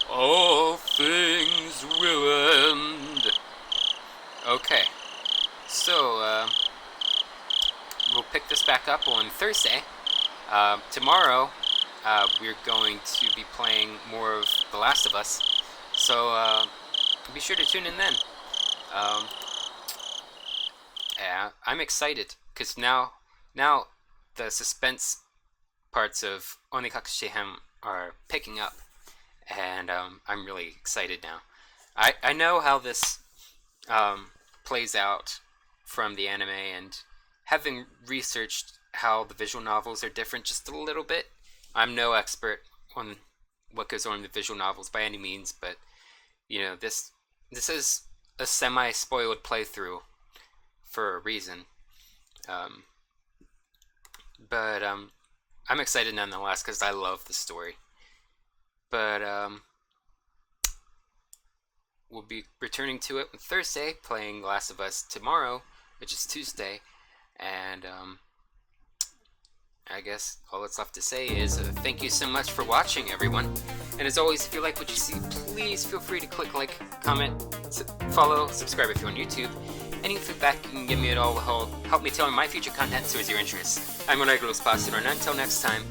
all things will end. Okay, so we'll pick this back up on Thursday. Tomorrow, we're going to be playing more of The Last of Us, so be sure to tune in then. Yeah, I'm excited, because now the suspense parts of Onikakushi-hen are picking up, and I'm really excited now. I know how this plays out from the anime, and having researched how the visual novels are different just a little bit, I'm no expert on what goes on in the visual novels by any means, but you know, this is a semi-spoiled playthrough for a reason. But I'm excited nonetheless because I love the story. But we'll be returning to it on Thursday, playing Last of Us tomorrow, which is Tuesday, and I guess all that's left to say is thank you so much for watching, everyone. And as always, if you like what you see, please feel free to click like, comment, follow, subscribe if you're on YouTube. Any feedback you can give me at all will help me tell my future content so is your interest. I'm Onikakushi-hen, and until next time.